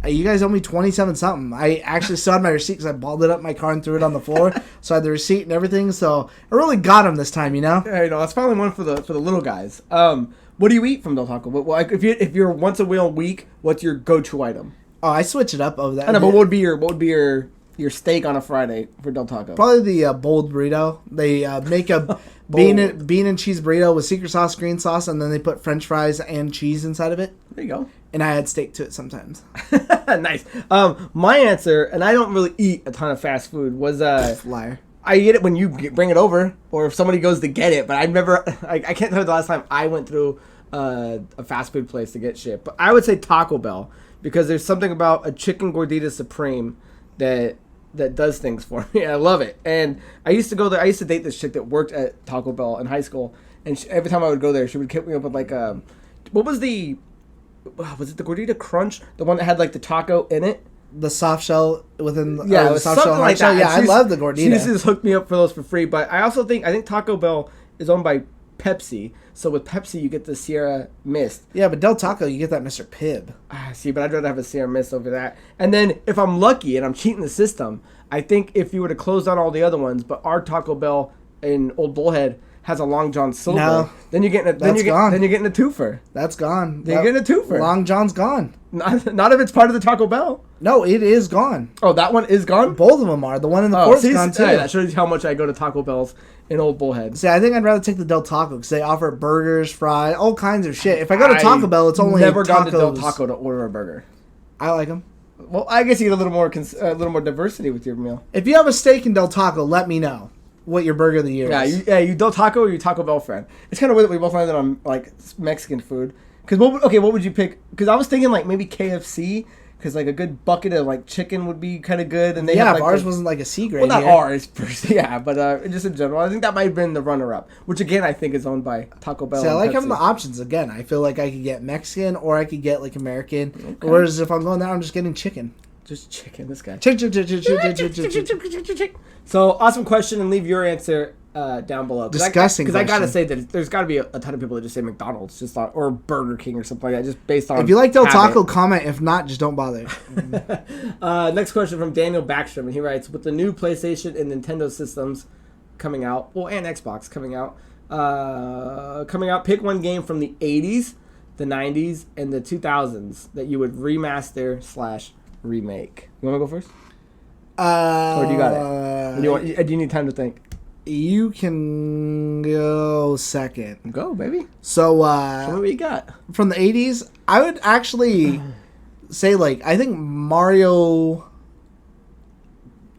you guys owe me 27 something. I actually still had my receipt because I balled it up in my car and threw it on the floor. So I had the receipt and everything. So I really got him this time, Yeah, that's finally one for the little guys. What do you eat from Del Taco? If you're once a week, what's your go-to item? Oh, I switch it up over that. I know, but what would be your steak on a Friday for Del Taco? Probably the bold burrito. They make a bean and cheese burrito with secret sauce, green sauce, and then they put French fries and cheese inside of it. There you go. And I add steak to it sometimes. Nice. My answer, and I don't really eat a ton of fast food, was liar. I eat it when you bring it over, or if somebody goes to get it. But I can't tell you the last time I went through a fast food place to get shit. But I would say Taco Bell, because there's something about a chicken gordita supreme that does things for me. I love it. And I used to go there. I used to date this chick that worked at Taco Bell in high school, and every time I would go there, she would hit me up with like what was it the gordita crunch, the one that had like the taco in it, the soft shell within the it was soft something shell like that. Yeah, I love the gordita. She used to just hook me up for those for free. But I think Taco Bell is owned by Pepsi, so with Pepsi you get the Sierra Mist. Yeah, but Del Taco you get that Mr. Pibb. See, but I'd rather have a Sierra Mist over that. And then if I'm lucky and I'm cheating the system, I think if you were to close down all the other ones, but our Taco Bell in Old Bullhead has a Long John Silver. No, then you're getting then you're getting a twofer. That's gone. Then you're getting a twofer. Long John's gone. Not if it's part of the Taco Bell. No, it is gone. Oh, that one is gone? Both of them are. The one in the fourth is gone too. That shows you how much I go to Taco Bell's in Old Bullhead. See, I think I'd rather take the Del Taco because they offer burgers, fries, all kinds of shit. If I go to Taco Bell, it's only never gone to Del tacos. Taco to order a burger. I like them. Well, I guess you get a little more diversity with your meal. If you have a steak in Del Taco, let me know what your burger of the year is. You Del Taco or you Taco Bell fan? It's kind of weird that we both landed on like Mexican food. Because what would you pick? Because I was thinking like maybe KFC. Because like a good bucket of like chicken would be kind of good, and they have, like, ours wasn't like a C grade. Well, not ours, but just in general, I think that might have been the runner-up, which again I think is owned by Taco Bell. See, I like Pepsi. having the options again. I feel like I could get Mexican or I could get like American. Okay. Whereas if I'm going there, I'm just getting chicken. Just chicken. This guy. So awesome question, and leave your answer down below. Disgusting. Because I gotta say that there's got to be a ton of people that just say McDonald's, or Burger King or something like that, just based on. If you like Del Taco, comment. If not, just don't bother. Next question from Daniel Backstrom, and he writes: with the new PlayStation and Nintendo systems coming out, and Xbox coming out, pick one game from the '80s, the '90s, and the 2000s that you would remaster/remake. You want to go first? Or do you got it? Do you need time to think? You can go second. Go, baby. So, what do you got? From the 80s, I would actually say, like, I think Mario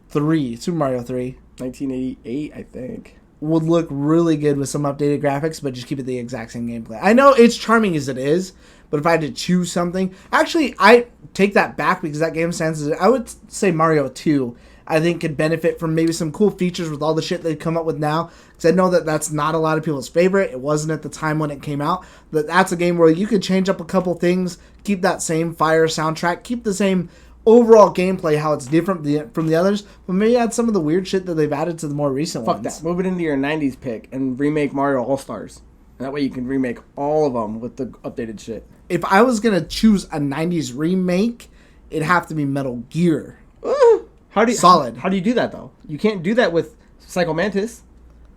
3, Super Mario 3. 1988, I think. Would look really good with some updated graphics, but just keep it the exact same gameplay. I know it's charming as it is, but if I had to choose something... Actually, I take that back because that game stands as... I would say Mario 2, I think, could benefit from maybe some cool features with all the shit they've come up with now. Because I know that that's not a lot of people's favorite. It wasn't at the time when it came out. But that's a game where you could change up a couple things, keep that same fire soundtrack, keep the same overall gameplay, how it's different from the others, but maybe add some of the weird shit that they've added to the more recent ones. Fuck that. Move it into your 90s pick and remake Mario All-Stars. And that way you can remake all of them with the updated shit. If I was going to choose a 90s remake, it'd have to be Metal Gear. Solid. How do you do that, though? You can't do that with Psycho Mantis.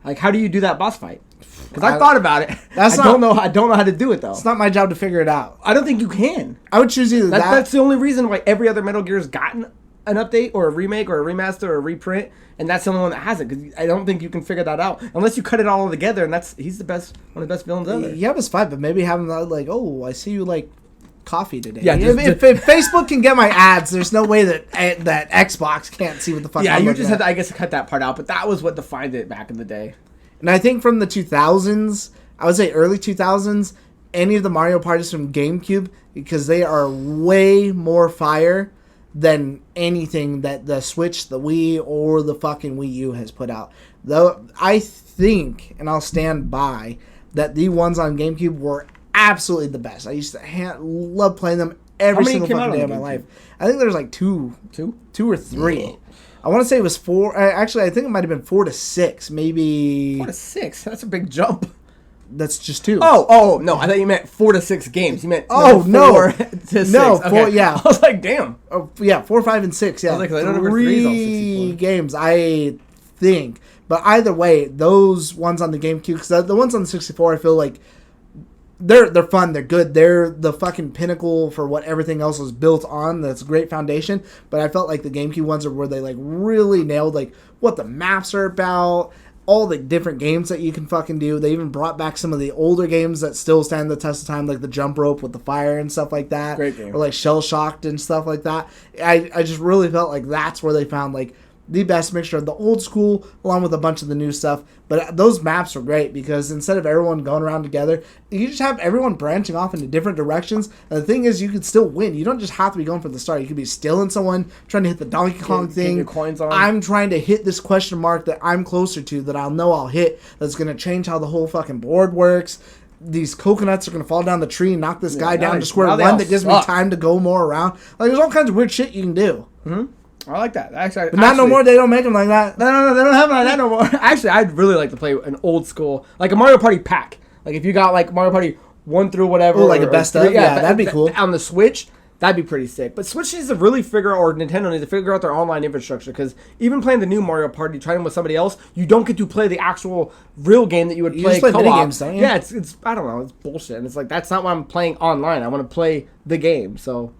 Like, how do you do that boss fight? Because I thought about it. I don't know how to do it, though. It's not my job to figure it out. I don't think you can. I would choose either that. That's the only reason why every other Metal Gear's gotten an update or a remake or a remaster or a reprint, and that's the only one that hasn't. Because I don't think you can figure that out unless you cut it all together. And he's one of the best villains ever. Yeah, it was fine, but maybe have him like, oh, I see you like coffee today. Yeah, if Facebook can get my ads, there's no way that Xbox can't see what the fuck. Yeah, you just had to, I guess, cut that part out. But that was what defined it back in the day. And I think from the 2000s, I would say early 2000s, any of the Mario parties from GameCube, because they are way more fire than anything that the Switch, the Wii, or the fucking Wii U has put out. Though I think, and I'll stand by, that the ones on GameCube were absolutely the best. I used to love playing them every single fucking day of my life. I think there's like two or three. Yeah. I want to say it was 4. Actually, I think it might have been 4 to 6, maybe. 4 to 6. That's a big jump. That's just 2. Oh no! I thought you meant 4 to 6 games. You meant 4 to 6. No, 4. Okay. Yeah. I was like, damn. Oh, yeah, 4, 5, and 6. Yeah, I was like, I don't remember 3's on 3 games, I think. But either way, those ones on the GameCube, because the ones on the 64, I feel like they're fun, they're good, they're the fucking pinnacle for what everything else was built on. That's a great foundation. But I felt like the GameCube ones are where they like really nailed like what the maps are about, all the different games that you can fucking do. They even brought back some of the older games that still stand the test of time, like the jump rope with the fire and stuff like that. Great game. Or like Shell Shocked and stuff like that. I just really felt like that's where they found like the best mixture of the old school along with a bunch of the new stuff. But those maps were great because instead of everyone going around together, you just have everyone branching off into different directions. And the thing is, you could still win. You don't just have to be going for the start. You could be stealing someone, trying to hit the Donkey Kong thing. Get your coins on. I'm trying to hit this question mark that I'm closer to, that I'll know I'll hit, that's going to change how the whole fucking board works. These coconuts are going to fall down the tree and knock this guy down to square one that gives me time to go more around. Like, there's all kinds of weird shit you can do. Mm-hmm. I like that. Actually, but not no more. They don't make them like that. No, they don't have them like that no more. Actually, I'd really like to play an old school, like a Mario Party pack. Like if you got like Mario Party 1 through whatever, like a best of. Yeah, that'd be cool. On the Switch, That'd be pretty sick. But Switch needs to really figure out, or Nintendo needs to figure out their online infrastructure, because even playing the new Mario Party, trying with somebody else, you don't get to play the actual real game that you would play co-op. Minigames, don't you? Yeah, it's I don't know, it's bullshit. And it's like, that's not why I'm playing online. I want to play the game. So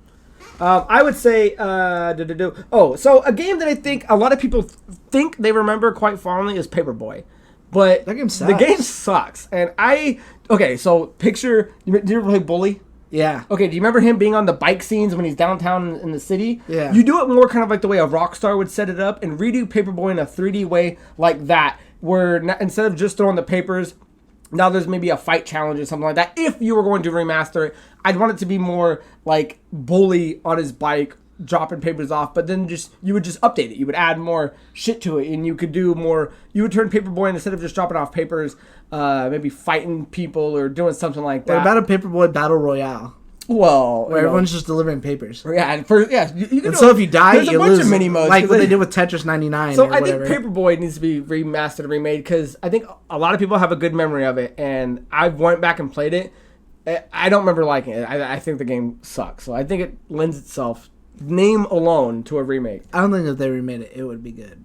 I would say, so a game that I think a lot of people think they remember quite fondly is Paperboy. But that game sucks. The game sucks. And so picture, do you ever play Bully? Yeah. Okay, do you remember him being on the bike scenes when he's downtown in the city? Yeah. You do it more kind of like the way a Rockstar would set it up, and redo Paperboy in a 3D way like that, where instead of just throwing the papers, now there's maybe a fight challenge or something like that. If you were going to remaster it, I'd want it to be more like Bully on his bike, dropping papers off, but then you would just update it. You would add more shit to it, and you could do more. You would turn Paperboy, and instead of just dropping off papers, maybe fighting people or doing something like that. What about a Paperboy Battle Royale? Well, where everyone's just delivering papers. Yeah, you can. And so if you die, there's you a bunch lose. Of mini modes, like what they did with Tetris 99. So or I whatever. think Paperboy needs to be remastered and remade, because I think a lot of people have a good memory of it, and I went back and played it. I don't remember liking it. I think the game sucks. So I think it lends itself, name alone, to a remake. I don't think if they remade it, it would be good.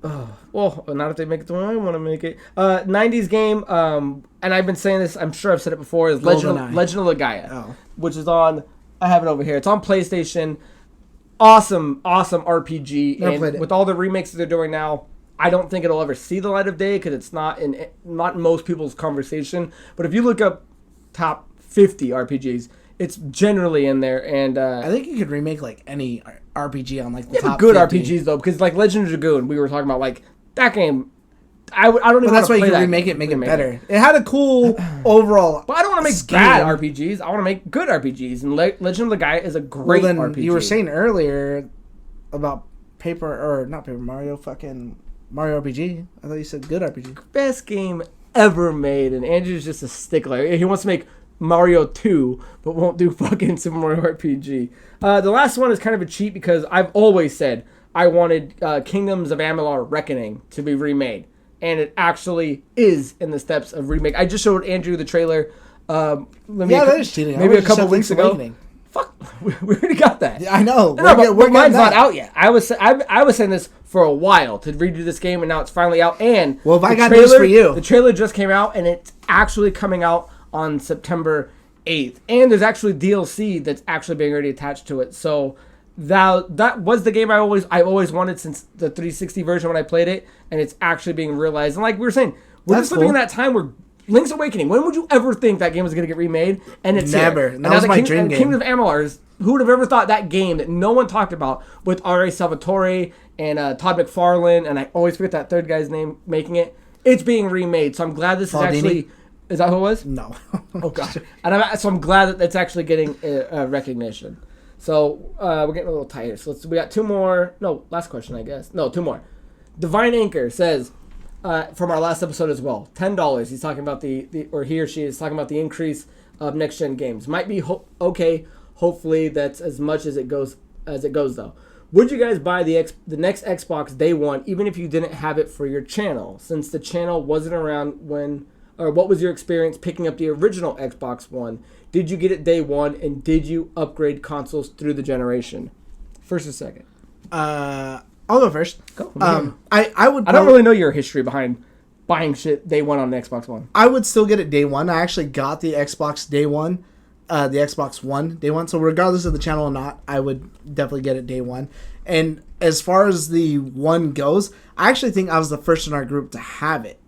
Well, not if they make it the way I want to make it. 90s game, and I've been saying this, I'm sure I've said it before, is Legend of Legaia, which is on, I have it over here. It's on PlayStation. Awesome RPG. And with all the remakes that they're doing now, I don't think it'll ever see the light of day, because it's not in most people's conversation. But if you look up top 50 RPGs, it's generally in there. And I think you could remake like any RPG on like the top good 50. RPGs though, because like Legend of Dragoon, we were talking about, like that game. I don't even. But that's why you can remake it, make it better. It had a cool overall. But I don't want to make bad RPGs. I want to make good RPGs, and Legend of Legaia is a great RPG. You were saying earlier about Mario RPG. I thought you said good RPG. Best game ever made, and Andrew's just a stickler. He wants to make Mario 2, but won't do fucking Super Mario RPG. The last one is kind of a cheat, because I've always said I wanted Kingdoms of Amalur Reckoning to be remade. And it actually is in the steps of remake. I just showed Andrew the trailer. That is cheating. Maybe a couple weeks ago. Fuck, we already got that. Yeah, I know. But mine's not out yet. I was saying this for a while to redo this game, and now it's finally out. And if I got news for you, the trailer just came out, and it's actually coming out on September 8th. And there's actually DLC that's actually being already attached to it. So that was the game I always wanted since the 360 version when I played it, and it's actually being realized. And like we were saying, we're just living in that time where Link's Awakening, when would you ever think that game was going to get remade? And it's never. Here. That was my dream game. Kingdom of Amalur, who would have ever thought that game that no one talked about with R.A. Salvatore and Todd McFarlane, and I always forget that third guy's name making it. It's being remade, so I'm glad this is actually. Is that who it was? No. Oh god. And I'm glad that it's actually getting recognition. So we're getting a little tighter. So we got two more. No, last question, I guess. No, two more. Divine Anchor says, from our last episode as well, $10. He's talking about or he or she is talking about the increase of next gen games. Might be okay. Hopefully that's as much as it goes though. Would you guys buy the next Xbox day one, even if you didn't have it for your channel, since the channel wasn't around when? Or what was your experience picking up the original Xbox One? Did you get it day one, and did you upgrade consoles through the generation? First or second? I'll go first. Go. I would. I don't really know your history behind buying shit day one on the Xbox One. I would still get it day one. I actually got the Xbox day one, the Xbox One day one. So regardless of the channel or not, I would definitely get it day one. And as far as the one goes, I actually think I was the first in our group to have it.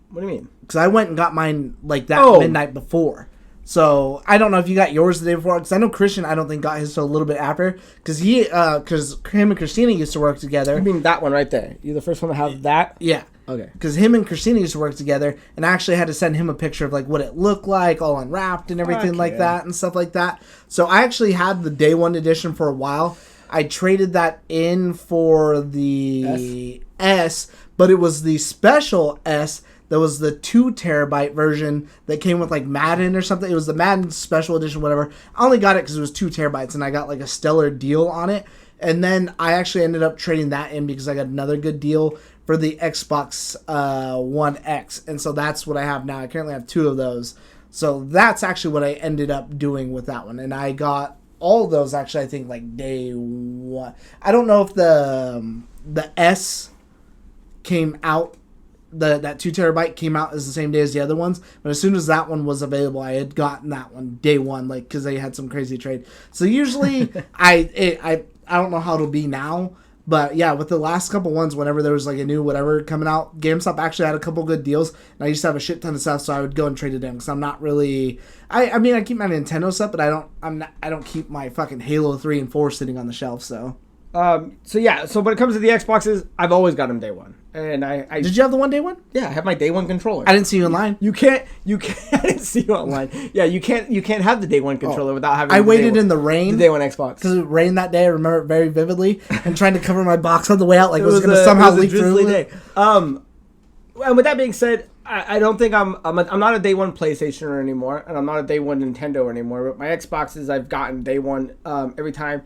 What do you mean? Because I went and got mine like that midnight before. So I don't know if you got yours the day before. Because I know Christian, I don't think got his till a little bit after. Because him and Christina used to work together. You mean that one right there? You're the first one to have that? Yeah. Okay. Because him and Christina used to work together, and I actually had to send him a picture of like what it looked like, all unwrapped and everything like that and stuff like that. So I actually had the day one edition for a while. I traded that in for the S, but it was the special S. That was the 2 terabyte version that came with like Madden or something. It was the Madden special edition, whatever. I only got it because it was 2 terabytes and I got like a stellar deal on it. And then I actually ended up trading that in because I got another good deal for the Xbox One X. And so that's what I have now. I currently have 2 of those. So that's actually what I ended up doing with that one. And I got all of those actually, I think, like day one. I don't know if the S came out, that 2 terabyte came out as the same day as the other ones, but as soon as that one was available, I had gotten that one day one, like, because they had some crazy trade. So usually, I don't know how it'll be now, but yeah, with the last couple ones, whenever there was like a new whatever coming out, GameStop actually had a couple good deals, and I used to have a shit ton of stuff, so I would go and trade it in because I'm not really. I mean, I keep my Nintendo stuff, but I don't keep my fucking Halo 3 and 4 sitting on the shelf. So. So when it comes to the Xboxes, I've always got them day one, and I did you have the one day one? Yeah, I have my day one controller. I didn't see you online. You can't. I didn't see you online. Yeah, you can't have the day one controller without having. I waited in the rain. The day one Xbox because it rained that day. I remember it very vividly, and trying to cover my box on the way out, like it was going to somehow leak through. Day. And with that being said, I don't think I'm not a day one PlayStationer anymore, and I'm not a day one Nintendo anymore. But my Xboxes, I've gotten day one every time.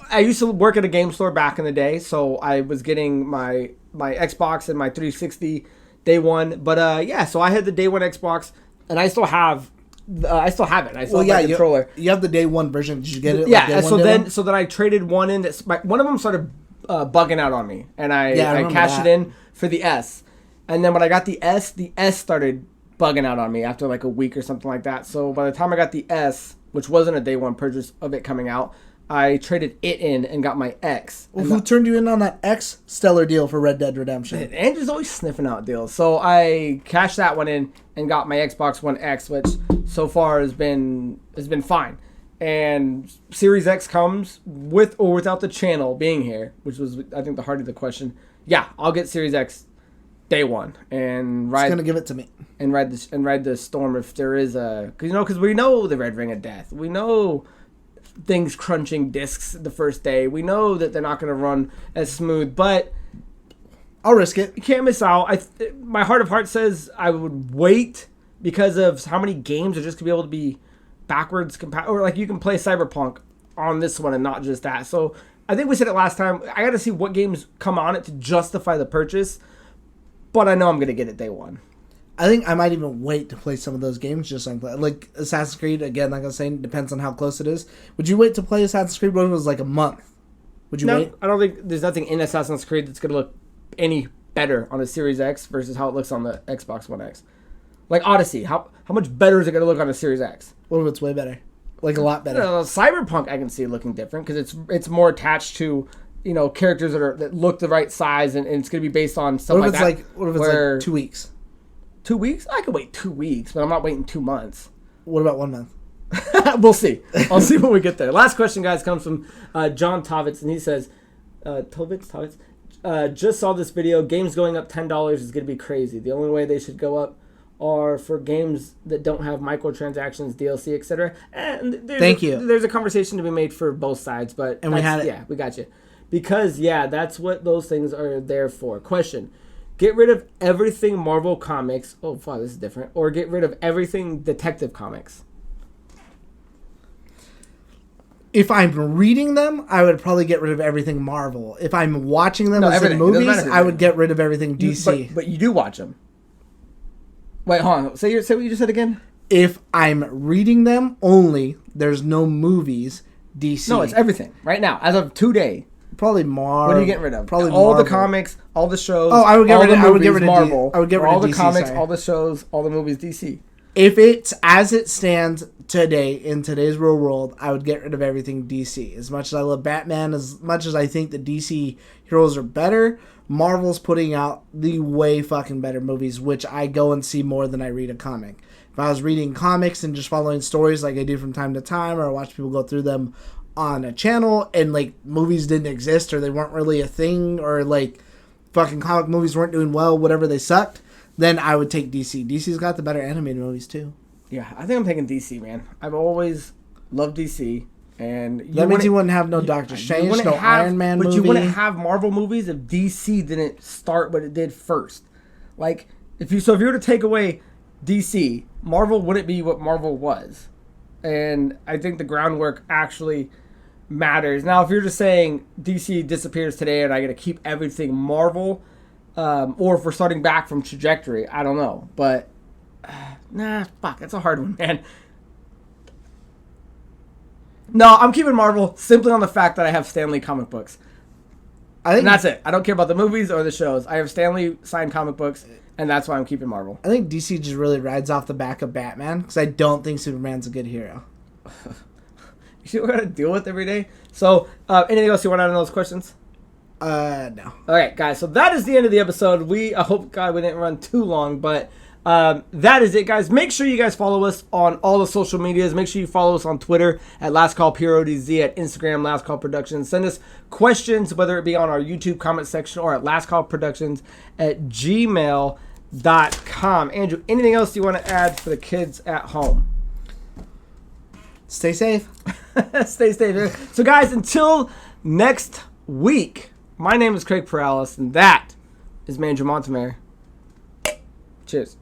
I used to work at a game store back in the day, so I was getting my Xbox and my 360 day one. But so I had the day one Xbox, and I still have it. I still have my controller. You have the day one version. Did you get it? Yeah. So then I traded one in. One of them started bugging out on me, and I cashed it in for the S. And then when I got the S started bugging out on me after like a week or something like that. So by the time I got the S, which wasn't a day one purchase of it coming out, I traded it in and got my X. Well, who turned you in on that X stellar deal for Red Dead Redemption? Andrew's always sniffing out deals. So I cashed that one in and got my Xbox One X, which so far has been fine. And Series X comes with or without the channel being here, which was, I think, the heart of the question. Yeah, I'll get Series X day one and ride. It's gonna give it to me and ride the storm if there is a, because we know the Red Ring of Death. We know things crunching discs the first day. We know that they're not going to run as smooth, but I'll risk it. You can't miss out. My heart of hearts says I would wait because of how many games are just going to be able to be backwards compatible, or like you can play Cyberpunk on this one and not just that. So I think we said it last time. I got to see what games come on it to justify the purchase, but I know I'm going to get it day one. I think I might even wait to play some of those games just like Assassin's Creed. Again, like I was saying, depends on how close it is. Would you wait to play Assassin's Creed when it was like a month? Would you wait? I don't think there's nothing in Assassin's Creed that's going to look any better on a Series X versus how it looks on the Xbox One X. Like Odyssey, how much better is it going to look on a Series X? What if it's way better? Like a lot better. Cyberpunk, I can see it looking different because it's more attached to characters that look the right size, and it's going to be based on stuff like that. What if it's like 2 weeks? 2 weeks? I could wait 2 weeks, but I'm not waiting 2 months. What about 1 month? We'll see. I'll see when we get there. Last question, guys, comes from John Tovitz, and he says, Tovitz, just saw this video. Games going up $10 is going to be crazy. The only way they should go up are for games that don't have microtransactions, DLC, etc. And Thank you. There's a conversation to be made for both sides, but we had it. Yeah, we got you. Because that's what those things are there for. Question: get rid of everything Marvel Comics. Oh, wow, this is different. Or get rid of everything Detective Comics. If I'm reading them, I would probably get rid of everything Marvel. If I'm watching them as in movies, I would get rid of everything DC. But you do watch them. Wait, hold on. Say what you just said again. If I'm reading them only, there's no movies, DC. No, it's everything. Right now, as of today. Probably Marvel. What are you getting rid of? Probably all Marvel. the comics, all the shows. Oh, I would get rid of Marvel. I would get rid of all the DC, comics, sorry. all the shows, all the movies, DC. If it's as it stands today in today's real world, I would get rid of everything DC. As much as I love Batman, as much as I think the DC heroes are better, Marvel's putting out the way fucking better movies, which I go and see more than I read a comic. If I was reading comics and just following stories like I do from time to time, or I watch people go through them on a channel, and like movies didn't exist or they weren't really a thing, or like fucking comic movies weren't doing well, whatever, they sucked, then I would take DC. DC's got the better animated movies too. Yeah, I think I'm taking DC, man. I've always loved DC, and that means you wouldn't have no Doctor Strange, no Iron Man movie. But you wouldn't have Marvel movies if DC didn't start what it did first. Like if you were to take away DC, Marvel wouldn't be what Marvel was, and I think the groundwork actually matters. Now, if you're just saying DC disappears today and I got to keep everything Marvel, or if we're starting back from trajectory, I don't know. But, fuck, that's a hard one, man. No, I'm keeping Marvel simply on the fact that I have Stan Lee comic books. And that's it. I don't care about the movies or the shows. I have Stan Lee signed comic books, and that's why I'm keeping Marvel. I think DC just really rides off the back of Batman, because I don't think Superman's a good hero. You see what we're going to deal with every day? So, anything else you want out of those questions? No. All right, guys. So that is the end of the episode. I hope, God, we didn't run too long, but that is it, guys. Make sure you guys follow us on all the social medias. Make sure you follow us on Twitter at LastCallPRODZ, at Instagram, LastCall Productions. Send us questions, whether it be on our YouTube comment section or at LastCallProductions@gmail.com. Andrew, anything else you want to add for the kids at home? Stay safe. Stay safe. So, guys, until next week, my name is Craig Perales, and that is Mandrew Montemayor. Cheers.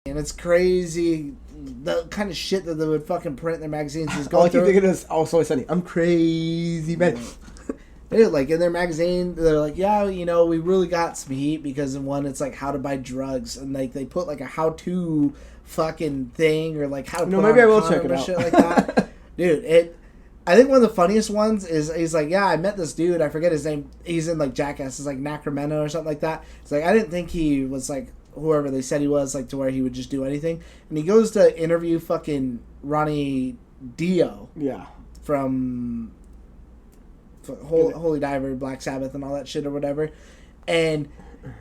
And it's crazy the kind of shit that they would fucking print in their magazines. Is All I keep thinking is, oh, so sunny. I'm crazy, man. Dude, like in their magazine, they're like, yeah, you know, we really got some heat because in one, it's like how to buy drugs, and like they put like a how-to fucking thing or like how to. No, put maybe on I a will check it condom or out. shit like that. Dude, I think one of the funniest ones is he's like, yeah, I met this dude. I forget his name. He's in like Jackass. It's like Nacramento or something like that. It's like I didn't think he was like whoever they said he was, like to where he would just do anything. And he goes to interview fucking Ronnie Dio. Yeah. From Holy Diver, Black Sabbath, and all that shit or whatever, and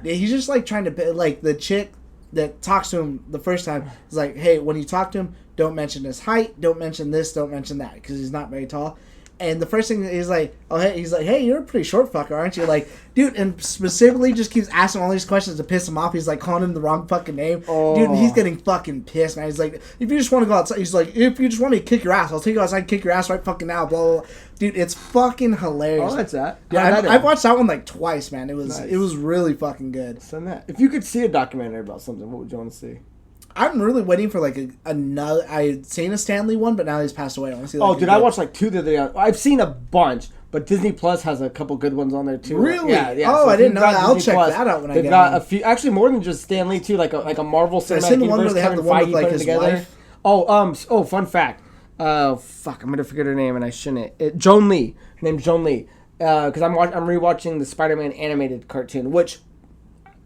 he's just like trying to like the chick that talks to him the first time is like, hey, when you talk to him, don't mention his height, don't mention this, don't mention that, because he's not very tall. And the first thing is like, oh hey, he's like, hey, you're a pretty short fucker, aren't you? Like, dude, and specifically just keeps asking all these questions to piss him off. He's like calling him the wrong fucking name. Oh. Dude, he's getting fucking pissed, man. He's like, if you just want to go outside, he's like, if you just want me to kick your ass, I'll take you outside and kick your ass right fucking now, blah, blah, blah. Dude, it's fucking hilarious. Oh, that's that. Yeah, I've watched that one like twice, man. It was Nice. It was really fucking good. Send that. If you could see a documentary about something, what would you want to see? I'm really waiting for like another. I'd seen a Stanley one, but now he's passed away. I want to see. Like, Oh, dude, I watched like 2 the other day. I've seen a bunch, but Disney Plus has a couple good ones on there too. Really? Yeah. Oh, So I if didn't you've know got that. I'll Disney check Plus, that out when I they've get got home. a few, actually more than just Stan Lee too, like a Marvel I've Cinematic seen the one Universe. where they have Kevin the one with Feige like put it his together. wife. Oh, fun fact. Fuck, I'm gonna forget her name and I shouldn't. Joan Lee. Her name's Joan Lee. Because I'm rewatching the Spider-Man animated cartoon, which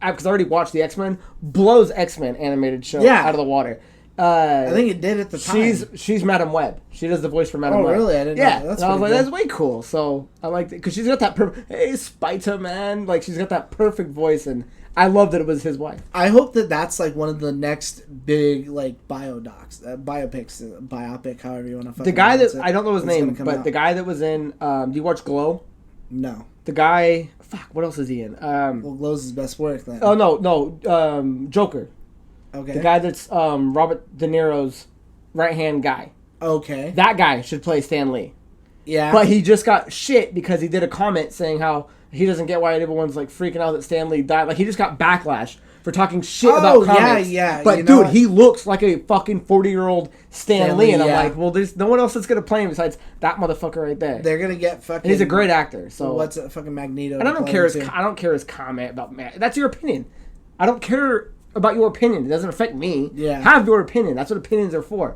because I already watched the X-Men, blows X-Men animated show out of the water. I think it did at the time. She's Madam Web. She does the voice for Madam Web. Oh, really? I didn't know that. That's and I was like, pretty that's way cool. So I liked it because she's got that perfect. Hey, Spita, man! Like she's got that perfect voice, and I love that it was his wife. I hope that that's like one of the next big like biopic, however you want to. The guy that I don't know his It's name, gonna come but out. the guy that was in. Do you watch Glow? No. The guy. Fuck. What else is he in? Well, Glow's his best work then. Oh no. Joker. Okay. The guy that's Robert De Niro's right-hand guy. Okay. That guy should play Stan Lee. Yeah. But he just got shit because he did a comment saying how he doesn't get why everyone's like freaking out that Stan Lee died. Like he just got backlash for talking shit about comics. Yeah. But you know dude, what? he looks like a fucking 40-year-old Stan Lee, and I'm yeah. like, well, there's no one else that's gonna play him besides that motherfucker right there. They're gonna get fucking. And he's a great actor. So what's a fucking Magneto? And I to don't play care. him too. I don't care his comment about Matt. That's your opinion. I don't care about your opinion. It doesn't affect me. Yeah. Have your opinion. That's what opinions are for.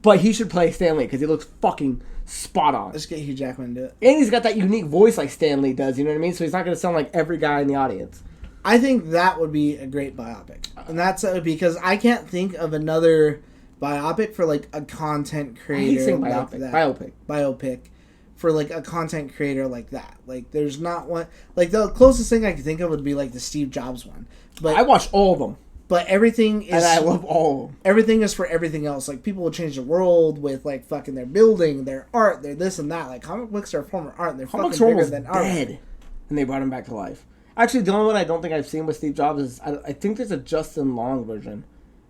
But he should play Stan Lee because he looks fucking spot on. Let's get Hugh Jackman to do it. And he's got that unique voice like Stan Lee does. You know what I mean? So he's not going to sound like every guy in the audience. I think that would be a great biopic, and that's because I can't think of another biopic for like a content I creator hate saying like biopic. that. Biopic for like a content creator like that. Like there's not one. Like the closest thing I could think of would be like the Steve Jobs one. But I watch all of them. But everything is, And I love all of them. everything is for everything else. Like people will change the world with like fucking their building, their art, their this and that. Like comic books are a form of art. And they're Comics fucking are bigger almost than art. dead. And they brought him back to life. Actually, the only one I don't think I've seen with Steve Jobs is I think there's a Justin Long version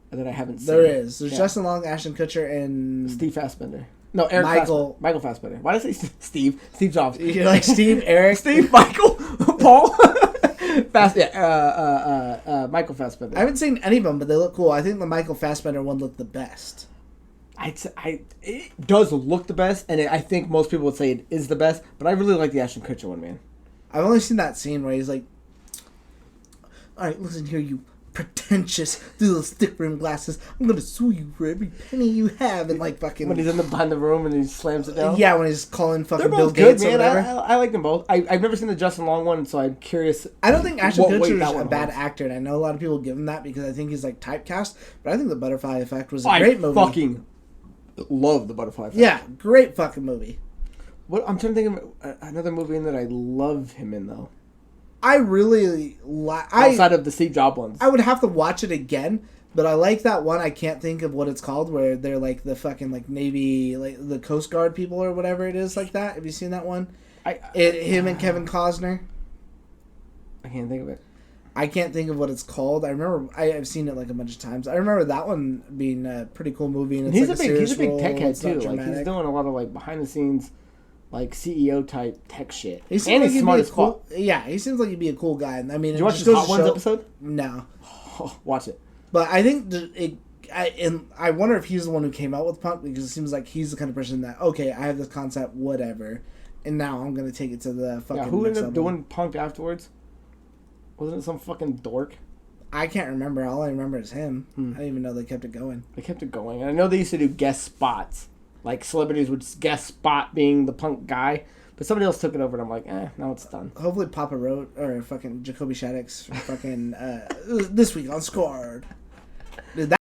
that I haven't seen. There is. There's Yeah. Justin Long, Ashton Kutcher, and Steve Fassbender. No, Eric Michael- Fassbender. Michael Fassbender. Why did I say Steve? Steve Jobs. you're like Steve, Eric, Steve, Michael, Paul. Michael Fassbender. I haven't seen any of them, but they look cool. I think the Michael Fassbender one looked the best. It does look the best, and I think most people would say it is the best, but I really like the Ashton Kutcher one, man. I've only seen that scene where he's like all right, listen here, you pretentious little stick rim glasses. I'm gonna sue you for every penny you have. And like fucking when he's behind the room and he slams it down. Yeah, when he's calling fucking They're Bill both good, Gates man. or whatever. I like them both. I've never seen the Justin Long one, so I'm curious. I don't think Ashton what weight Kutcher that is a one bad holds. actor, and I know a lot of people give him that because I think he's like typecast. But I think The Butterfly Effect was a great movie. I fucking love The Butterfly Effect. Yeah, great fucking movie. What I'm trying to think of another movie in that I love him in though. I really like Outside of the Steve Jobs ones. I would have to watch it again, but I like that one. I can't think of what it's called, where they're like the fucking like Navy, like the Coast Guard people or whatever it is like that. Have you seen that one? Him and Kevin Costner. I can't think of it. I can't think of what it's called. I remember I've seen it like a bunch of times. I remember that one being a pretty cool movie. And it's he's like he's a big role, tech head it's not too. Like dramatic. he's doing a lot of like behind the scenes, like CEO type tech shit. He seems And like he's he'd smart be as a cool. fuck. Yeah, he seems like he'd be a cool guy. I mean, Did you watch just his goes Hot to Ones show- episode? No, Oh, watch it. but I think I wonder if he's the one who came out with punk, because it seems like he's the kind of person that, okay, I have this concept, whatever, and now I'm gonna take it to the fucking. Yeah, who next ended up level. doing Punk afterwards? Wasn't it some fucking dork? I can't remember. All I remember is him. I didn't even know they kept it going. They kept it going. And I know they used to do guest spots. Like celebrities would guest spot being the Punk guy. But somebody else took it over and I'm like, now it's done. Hopefully Papa wrote, or fucking Jacoby Shaddix fucking this week on Scored. Dude,